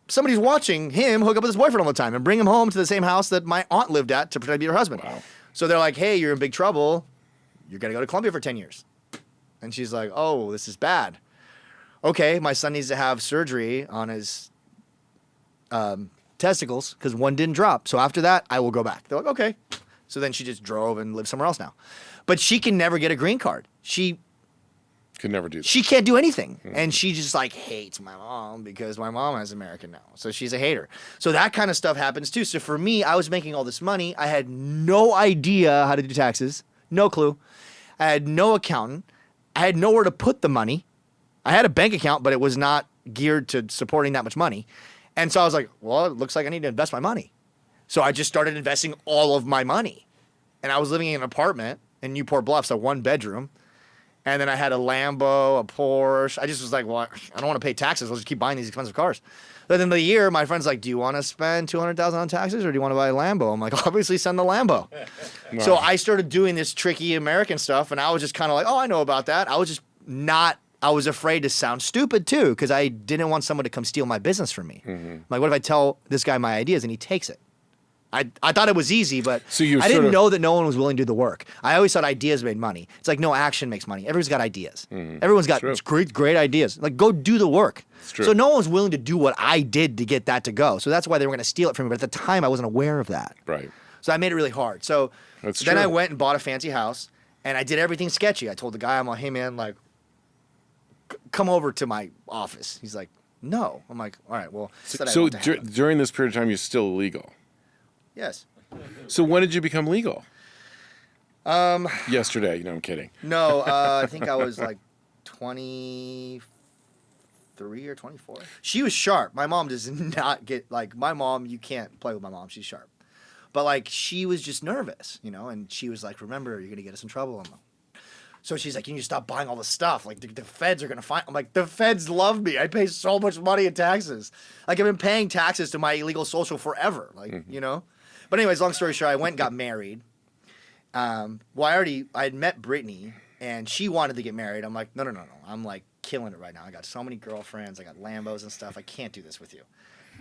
somebody's watching him hook up with his boyfriend all the time and bring him home to the same house that my aunt lived at to pretend to be her husband. Wow. So they're like, hey, you're in big trouble. You're going to go to Colombia for 10 years. And she's like, oh, this is bad. Okay, my son needs to have surgery on his testicles because one didn't drop. So after that, I will go back. They're like, okay. So then she just drove and lives somewhere else now. But she can never get a green card. She Could never do that. She can't do anything. And she just like hates my mom because my mom is American now. So she's a hater. So that kind of stuff happens too. So for me, I was making all this money. I had no idea how to do taxes. No clue. I had no accountant. I had nowhere to put the money. I had a bank account, but it was not geared to supporting that much money. And so I was like, well, it looks like I need to invest my money. So I just started investing all of my money. And I was living in an apartment in Newport Bluffs, a 1-bedroom. And then I had a Lambo, a Porsche. I just was like, well, I don't want to pay taxes. I'll just keep buying these expensive cars. But at the end of the year, my friend's like, do you want to spend $200,000 on taxes or do you want to buy a Lambo? I'm like, obviously send the Lambo. No. So I started doing this tricky American stuff, and I was just kind of like, oh, I know about that. I was just not, I was afraid to sound stupid too, because I didn't want someone to come steal my business from me. Mm-hmm. Like, what if I tell this guy my ideas and he takes it? I thought it was easy, but so I didn't know that no one was willing to do the work. I always thought ideas made money. It's like no action makes money. Everyone's got ideas. Mm-hmm. Everyone's got great ideas. Like, go do the work. So no one was willing to do what I did to get that to go. So that's why they were going to steal it from me. But at the time, I wasn't aware of that. Right. So I made it really hard. So then I went and bought a fancy house, and I did everything sketchy. I told the guy, I'm like, hey, man, like, come over to my office. He's like, no. I'm like, all right, well. So during this period of time, you're still illegal? Yes. So when did you become legal? Yesterday. No, I'm kidding. No, I think I was like 23 or 24. She was sharp. My mom does not get, like, my mom, you can't play with my mom. She's sharp. But, like, she was just nervous, you know, and she was like, remember, you're going to get us in trouble. I'm like, so she's like, you need to stop buying all this stuff. Like, the feds are going to find. I'm like, the feds love me. I pay so much money in taxes. Like, I've been paying taxes to my illegal social forever. Like, you know? But anyways, long story short, I went and got married. Well, I had met Brittany, and she wanted to get married. I'm like, no. I'm, like, killing it right now. I got so many girlfriends. I got Lambos and stuff. I can't do this with you.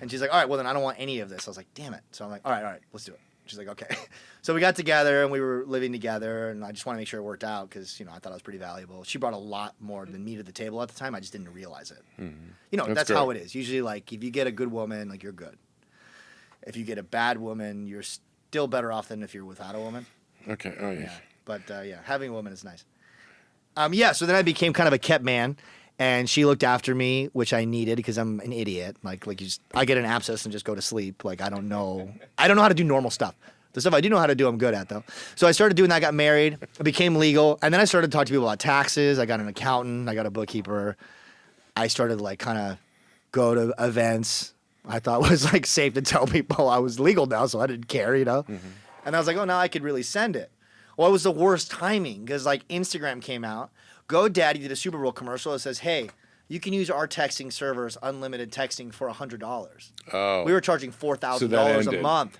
And she's like, all right, well, then I don't want any of this. I was like, damn it. So I'm like, all right, let's do it. She's like, okay. So we got together, and we were living together, and I just want to make sure it worked out because, you know, I thought I was pretty valuable. She brought a lot more than me to the table at the time. I just didn't realize it. Mm-hmm. You know, that's how it is. Usually, like, if you get a good woman, like, you're good. If you get a bad woman, you're still better off than if you're without a woman. Okay. Oh, yeah. But, having a woman is nice. So then I became kind of a kept man, and she looked after me, which I needed because I'm an idiot. Like I get an abscess and just go to sleep. Like, I don't know how to do normal stuff. The stuff I do know how to do, I'm good at, though. So I started doing that. I got married. I became legal. And then I started to talk to people about taxes. I got an accountant. I got a bookkeeper. I started, like, kind of go to events. I thought it was, like, safe to tell people I was legal now, so I didn't care, you know? Mm-hmm. And I was like, oh, now I could really send it. Well, it was the worst timing because, like, Instagram came out. GoDaddy did a Super Bowl commercial that says, hey, you can use our texting servers, unlimited texting, for $100. Oh. We were charging $4,000 a month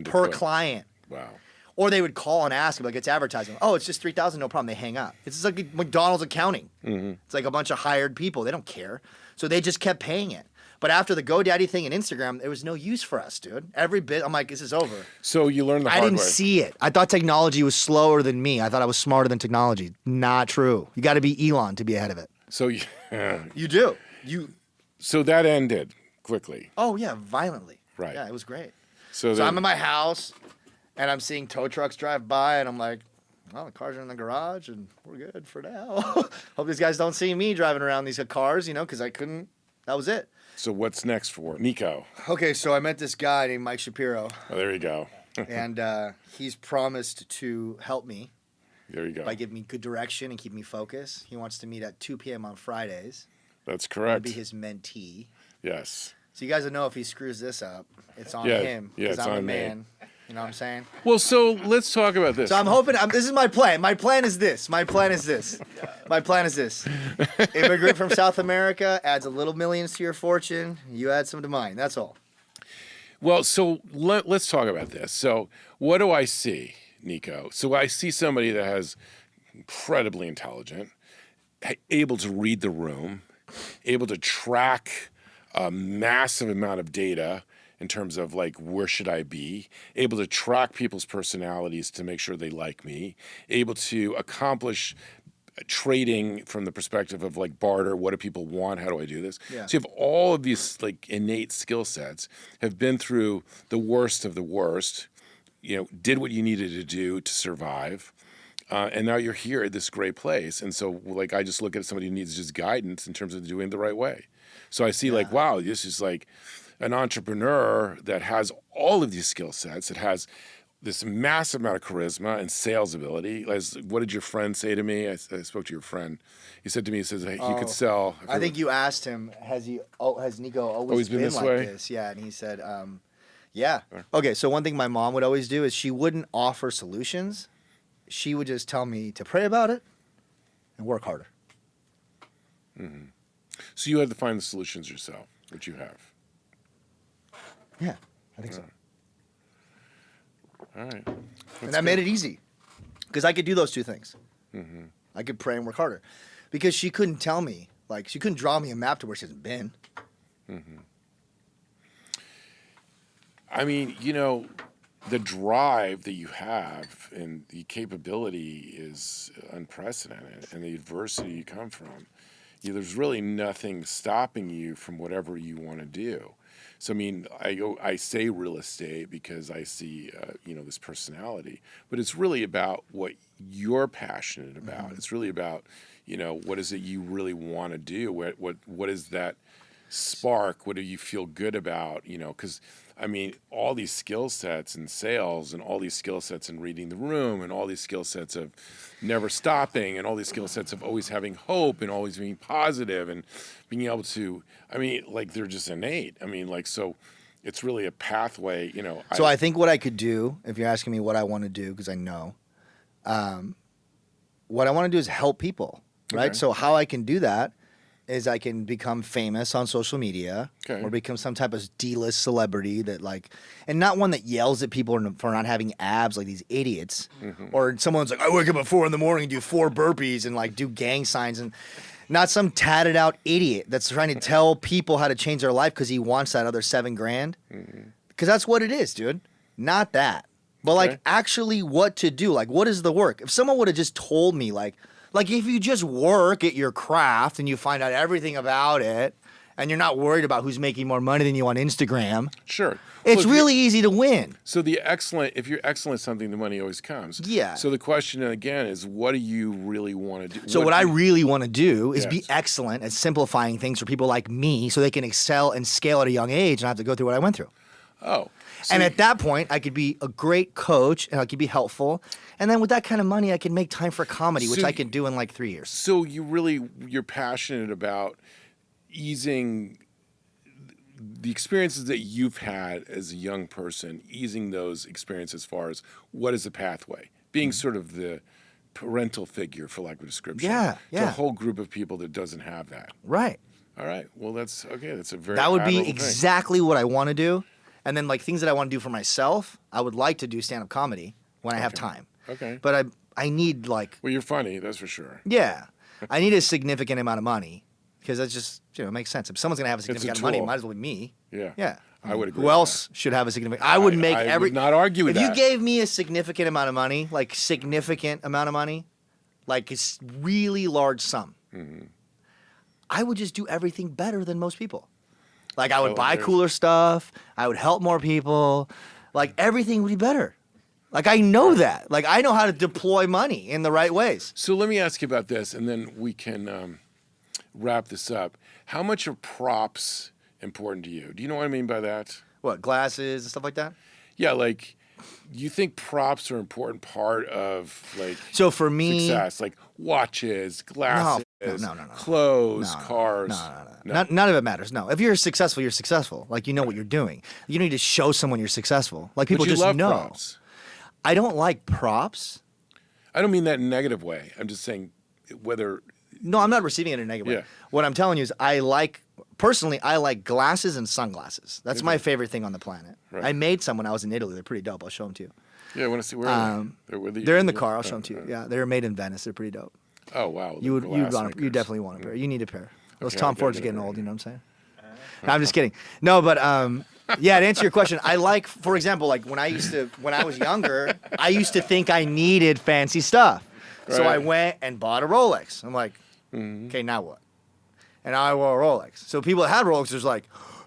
per client. Wow. Or they would call and ask, like, it's advertising. Oh, it's just $3,000, no problem. They hang up. It's just like McDonald's accounting. Mm-hmm. It's like a bunch of hired people. They don't care. So they just kept paying it. But after the GoDaddy thing and Instagram, there was no use for us, dude. Every bit, I'm like, this is over. So you learned the hard way. I didn't see it. I thought technology was slower than me. I thought I was smarter than technology. Not true. You got to be Elon to be ahead of it. So you do. So that ended quickly. Oh, yeah, violently. Right. Yeah, it was great. So I'm in my house, and I'm seeing tow trucks drive by, and I'm like, well, the cars are in the garage, and we're good for now. Hope these guys don't see me driving around these cars, you know, because I couldn't. That was it. So what's next for Nico? Okay, so I met this guy named Mike Shapiro. Oh, there you go. And he's promised to help me. There you go. By giving me good direction and keep me focused. He wants to meet at 2 p.m. on Fridays. That's correct. I'll be his mentee. Yes. So you guys will know if he screws this up, it's on him. Yeah, it's I'm on the man. You know what I'm saying? Well, so let's talk about this. So I'm hoping, this is my plan. My plan is this. Immigrant from South America, adds a little millions to your fortune. You add some to mine. That's all. Well, so let's talk about this. So what do I see, Nico? So I see somebody that has incredibly intelligent, able to read the room, able to track a massive amount of data in terms of, like, where should I be, able to track people's personalities to make sure they like me, able to accomplish trading from the perspective of, like, barter. What do people want? How do I do this? Yeah. So you have all of these, like, innate skill sets, have been through the worst of the worst, did what you needed to do to survive. And now you're here at this great place. And so, like, I just look at somebody who needs just guidance in terms of doing it the right way. So I see, like, wow, this is like an entrepreneur that has all of these skill sets. It has this massive amount of charisma and sales ability. What did your friend say to me? I spoke to your friend. He said to me, he says, hey, he could sell. I think you asked him, has Nico always been this like way? this? Yeah, and he said, yeah. Okay, so one thing my mom would always do is she wouldn't offer solutions. She would just tell me to pray about it and work harder. Mm-hmm. So you had to find the solutions yourself, which you have. Yeah, I think so. All right. And that made it easy because I could do those two things. Mm-hmm. I could pray and work harder because she couldn't tell me, like, she couldn't draw me a map to where she hasn't been. Mm-hmm. I mean, the drive that you have and the capability is unprecedented, and the adversity you come from. There's really nothing stopping you from whatever you want to do. So, I mean, I say real estate because I see, this personality, but it's really about what you're passionate about. Mm-hmm. It's really about, what is it you really want to do? What is that spark? What do you feel good about? Because I mean, all these skill sets in sales and all these skill sets in reading the room and all these skill sets of never stopping and all these skill sets of always having hope and always being positive and being able to, I mean, like, they're just innate. I mean, like, so it's really a pathway, So I think what I could do, if you're asking me what I want to do, because I know, what I want to do is help people, right? Okay. So how I can do that is I can become famous on social media or become some type of D-list celebrity that, like, and not one that yells at people for not having abs like these idiots. Mm-hmm. Or someone's like, I wake up at 4 a.m. and do 4 burpees and, like, do gang signs, and not some tatted out idiot that's trying to tell people how to change their life because he wants that other $7 grand. Because that's what it is, dude. Not that. But like actually what to do. Like, what is the work? If someone would have just told me, like if you just work at your craft and you find out everything about it and you're not worried about who's making more money than you on Instagram. Sure. It's really easy to win. So if you're excellent at something, the money always comes. Yeah. So the question again is, what do you really want to do? So what I really want to do is be excellent at simplifying things for people like me so they can excel and scale at a young age and not have to go through what I went through. Oh. So and at that point, I could be a great coach and I could be helpful. And then with that kind of money, I can make time for comedy, which I can do in like 3 years. So you're passionate about easing the experiences that you've had as a young person, easing those experiences as far as what is the pathway, being sort of the parental figure, for lack of a description, to a whole group of people that doesn't have that. Right. All right. Well, that's okay. That's a very That would be admirable exactly what I want to do. And then, like, things that I want to do for myself, I would like to do stand-up comedy when I have time. Okay. But I need, like... Well, you're funny, that's for sure. Yeah. I need a significant amount of money because that just, it makes sense. If someone's going to have a significant amount of money, it might as well be me. Yeah. Yeah. I would agree. Who else should have a significant... I would make I would not argue with that. If you gave me a significant amount of money, like significant amount of money, like it's really large sum, I would just do everything better than most people. Like, I would buy cooler stuff. I would help more people. Like, everything would be better. Like, I know that. Like, I know how to deploy money in the right ways. So let me ask you about this, and then we can wrap this up. How much are props important to you? Do you know what I mean by that? What, glasses and stuff like that? Yeah, like, you think props are an important part of, like, so for me, success? Like watches, glasses, no. clothes, cars. No. None of it matters. No. If you're successful, you're successful. Like, you know what you're doing. You don't need to show someone you're successful. Like, people just love know. Props. I don't like props. I don't mean that in a negative way. I'm just saying whether... No, I'm not receiving it in a negative way. What I'm telling you is personally, I like glasses and sunglasses. That's my favorite thing on the planet. Right. I made some when I was in Italy. They're pretty dope. I'll show them to you. Yeah, I want to see where are they? They're in the car. I'll show them to you. Yeah, they're made in Venice. They're pretty dope. Oh, wow. You definitely want a pair. You need a pair. Those Tom Fords are getting old, you know what I'm saying? No, I'm just kidding. No, but yeah, to answer your question, I like, for example, like when I was younger, I used to think I needed fancy stuff. Right. So I went and bought a Rolex. I'm like, okay, now what? And I wore a Rolex. So people that had Rolexes like,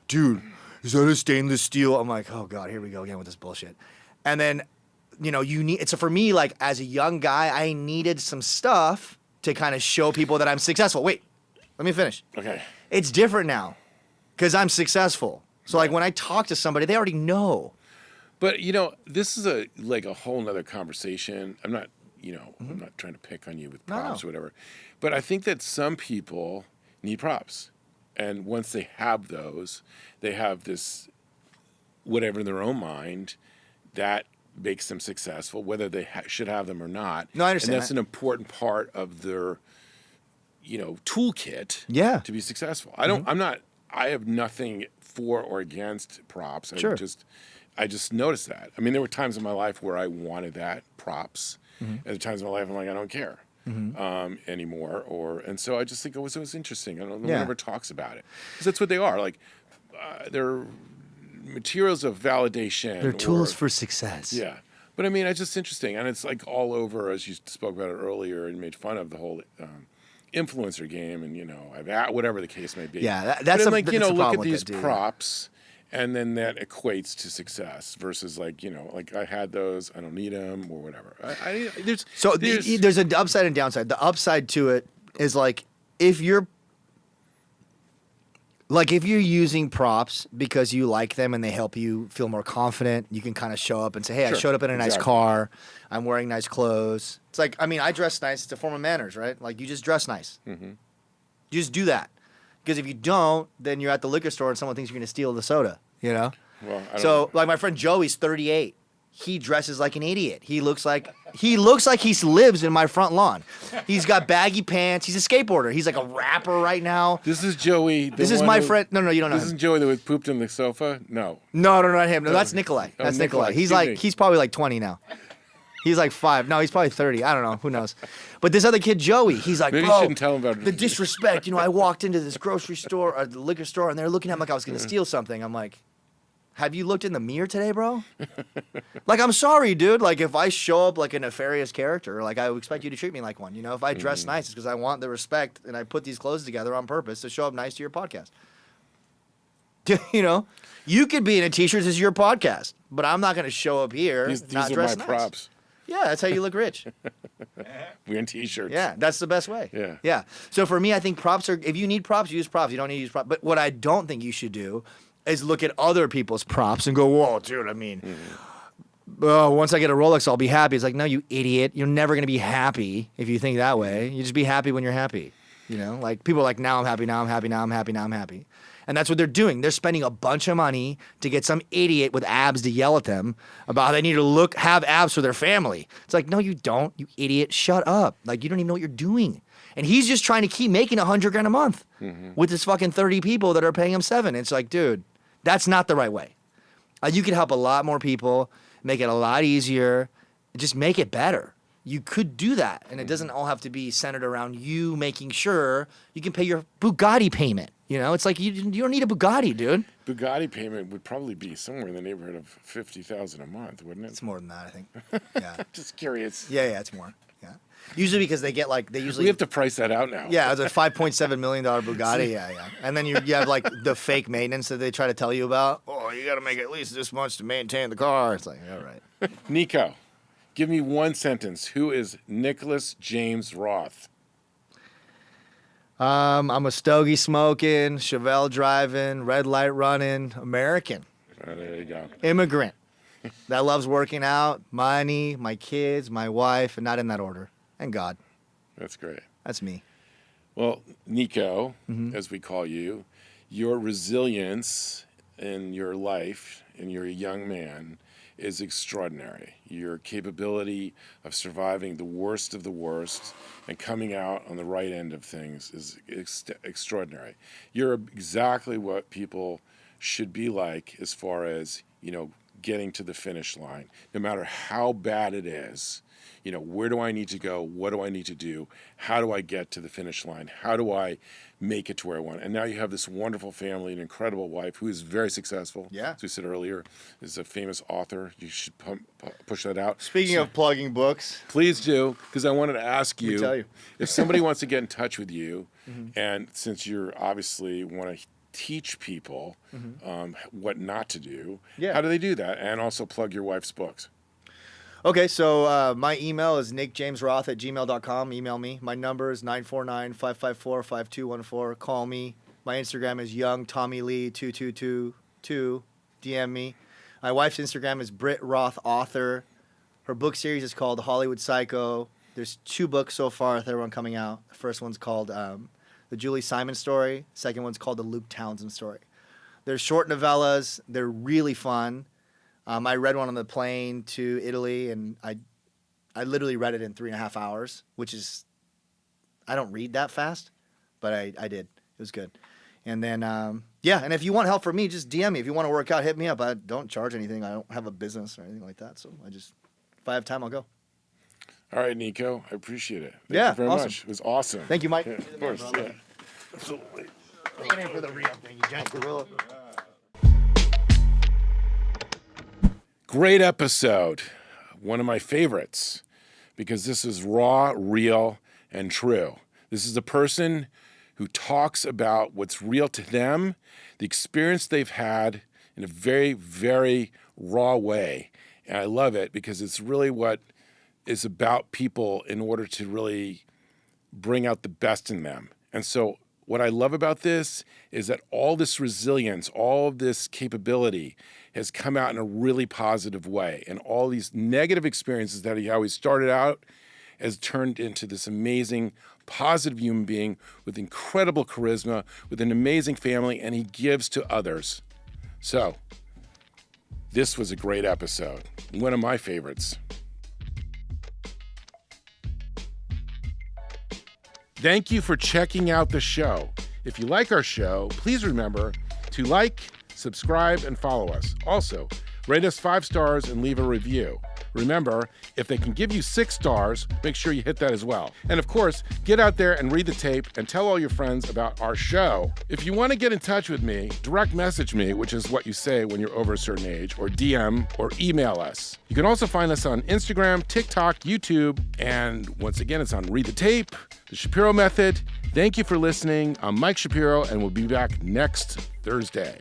dude, is that a stainless steel? I'm like, oh God, here we go again with this bullshit. And then you need. It's for me, like as a young guy, I needed some stuff to kind of show people that I'm successful. Wait, let me finish. Okay. It's different now because I'm successful. So like when I talk to somebody, they already know. But this is a whole nother conversation. I'm not, I'm not trying to pick on you with props or whatever. But I think that some people need props. And once they have those, they have this whatever in their own mind that makes them successful, whether they should have them or not. No, I understand. And that's an important part of their, toolkit to be successful. I have nothing for or against props. Sure. I just noticed that. I mean, there were times in my life where I wanted that props. Other times in my life, I'm like, I don't care anymore. And so I just think it was interesting. I don't know. No one ever talks about it because that's what they are. Like, they're materials of validation. They're tools for success. Yeah. But I mean, it's just interesting. And it's like all over, as you spoke about it earlier and made fun of the whole influencer game and, whatever the case may be. Yeah, that's but like, that's look at these props and then that equates to success versus like I had those, I don't need them or whatever. There's an upside and downside. The upside to it is like if you're using props because you like them and they help you feel more confident, you can kind of show up and say, hey, I showed up in a nice car. I'm wearing nice clothes. It's like, I mean, I dress nice. It's a form of manners, right? Like you just dress nice. You just do that. Because if you don't, then you're at the liquor store and someone thinks you're going to steal the soda, Well, So like my friend Joey's 38. He dresses like an idiot. He looks like he lives in my front lawn. He's got baggy pants. He's a skateboarder. He's like a rapper right now. This is Joey. This is my friend. No, you don't know This him. isn't Joey that was pooped on the sofa? No, not him. No, that's Nicolas. Oh, That's Nicolas. Nicolas. He's probably like 20 now. He's like 5. No, he's probably 30. I don't know. Who knows? But this other kid, Joey, he's like, maybe bro, you shouldn't tell him about the disrespect. I walked into this grocery store or the liquor store, and they're looking at me like I was going to steal something. I'm like, have you looked in the mirror today, bro? Like, I'm sorry, dude. Like, if I show up like a nefarious character, like, I would expect you to treat me like one. If I dress nice, it's because I want the respect, and I put these clothes together on purpose to show up nice to your podcast. You could be in a t-shirt. This is your podcast, but I'm not going to show up here These not are dressed my nice. props. Yeah, that's how you look rich. We're in t-shirts. Yeah, that's the best way. Yeah. Yeah. So for me, I think props are, if you need props, use props. You don't need to use props. But what I don't think you should do is look at other people's props and go, whoa, dude, I mean, once I get a Rolex, I'll be happy. It's like, no, you idiot. You're never going to be happy if you think that way. You just be happy when you're happy. Like people are like, now I'm happy, now I'm happy, now I'm happy, now I'm happy. And that's what they're doing. They're spending a bunch of money to get some idiot with abs to yell at them about how they need to have abs for their family. It's like, no, you don't, you idiot. Shut up. Like, you don't even know what you're doing. And he's just trying to keep making $100,000 a month with his fucking 30 people that are paying him $7. It's like, dude, that's not the right way. You could help a lot more people, make it a lot easier, just make it better. You could do that, and it doesn't all have to be centered around you making sure you can pay your Bugatti payment. It's like you don't need a Bugatti, dude. Bugatti payment would probably be somewhere in the neighborhood of $50,000 a month, wouldn't it? It's more than that, I think. Yeah. Just curious. Yeah, it's more. Yeah. Usually because they usually we have to price that out now. Yeah, it's a $5.7 million Bugatti. Yeah. And then you have like the fake maintenance that they try to tell you about. Oh, you got to make at least this much to maintain the car. It's like, all right. Nico, give me one sentence. Who is Nicolas James Roth? I'm a stogie smoking, Chevelle driving, red light running American. There you go. Immigrant that loves working out, money, my kids, my wife, and not in that order. And God. That's great. That's me. Well, Nico, as we call you, your resilience in your life, and you're a young man, is extraordinary. Your capability of surviving the worst of the worst and coming out on the right end of things is extraordinary. You're exactly what people should be like as far as, getting to the finish line. No matter how bad it is, where do I need to go? What do I need to do? How do I get to the finish line? How do I make it to where I want? And now you have this wonderful family, an incredible wife who is very successful. Yeah. As we said earlier, is a famous author. You should push that out. Speaking of plugging books. Please do, because I wanted to ask you, tell you. if somebody wants to get in touch with you, and since you're obviously want to teach people what not to do, Yeah. how do they do that? And also plug your wife's books. Okay, so my email is nickjamesroth@gmail.com. Email me. My number is 949-554-5214. Call me. My Instagram is youngtommylee2222. DM me. My wife's Instagram is Britt Roth Author. Her book series is called Hollywood Psycho. There's 2 books so far, third one coming out. The first one's called The Julie Simon Story. Second one's called The Luke Townsend Story. They're short novellas. They're really fun. I read one on the plane to Italy, and I literally read it in 3.5 hours, which is, I don't read that fast, but I did. It was good. And then, and if you want help from me, just DM me. If you want to work out, hit me up. I don't charge anything. I don't have a business or anything like that. So if I have time, I'll go. All right, Nico. I appreciate it. Thank Yeah, you very awesome. much. It was awesome. Thank you, Mike. Yeah, of course. Yeah. Absolutely. Bring it in for the real thing, you giant gorilla. Great episode. One of my favorites because this is raw, real, and true. This is a person who talks about what's real to them, the experience they've had in a very, very raw way. And I love it because it's really what is about people in order to really bring out the best in them. And so what I love about this is that all this resilience, all of this capability has come out in a really positive way. And all these negative experiences that he always started out has turned into this amazing, positive human being with incredible charisma, with an amazing family, and he gives to others. So this was a great episode. One of my favorites. Thank you for checking out the show. If you like our show, please remember to like, subscribe, and follow us. Also, rate us 5 stars and leave a review. Remember, if they can give you 6 stars, make sure you hit that as well. And of course, get out there and read the tape and tell all your friends about our show. If you want to get in touch with me, direct message me, which is what you say when you're over a certain age, or DM, or email us. You can also find us on Instagram, TikTok, YouTube, and once again, it's on Read the Tape, The Shapiro Method. Thank you for listening. I'm Mike Shapiro, and we'll be back next Thursday.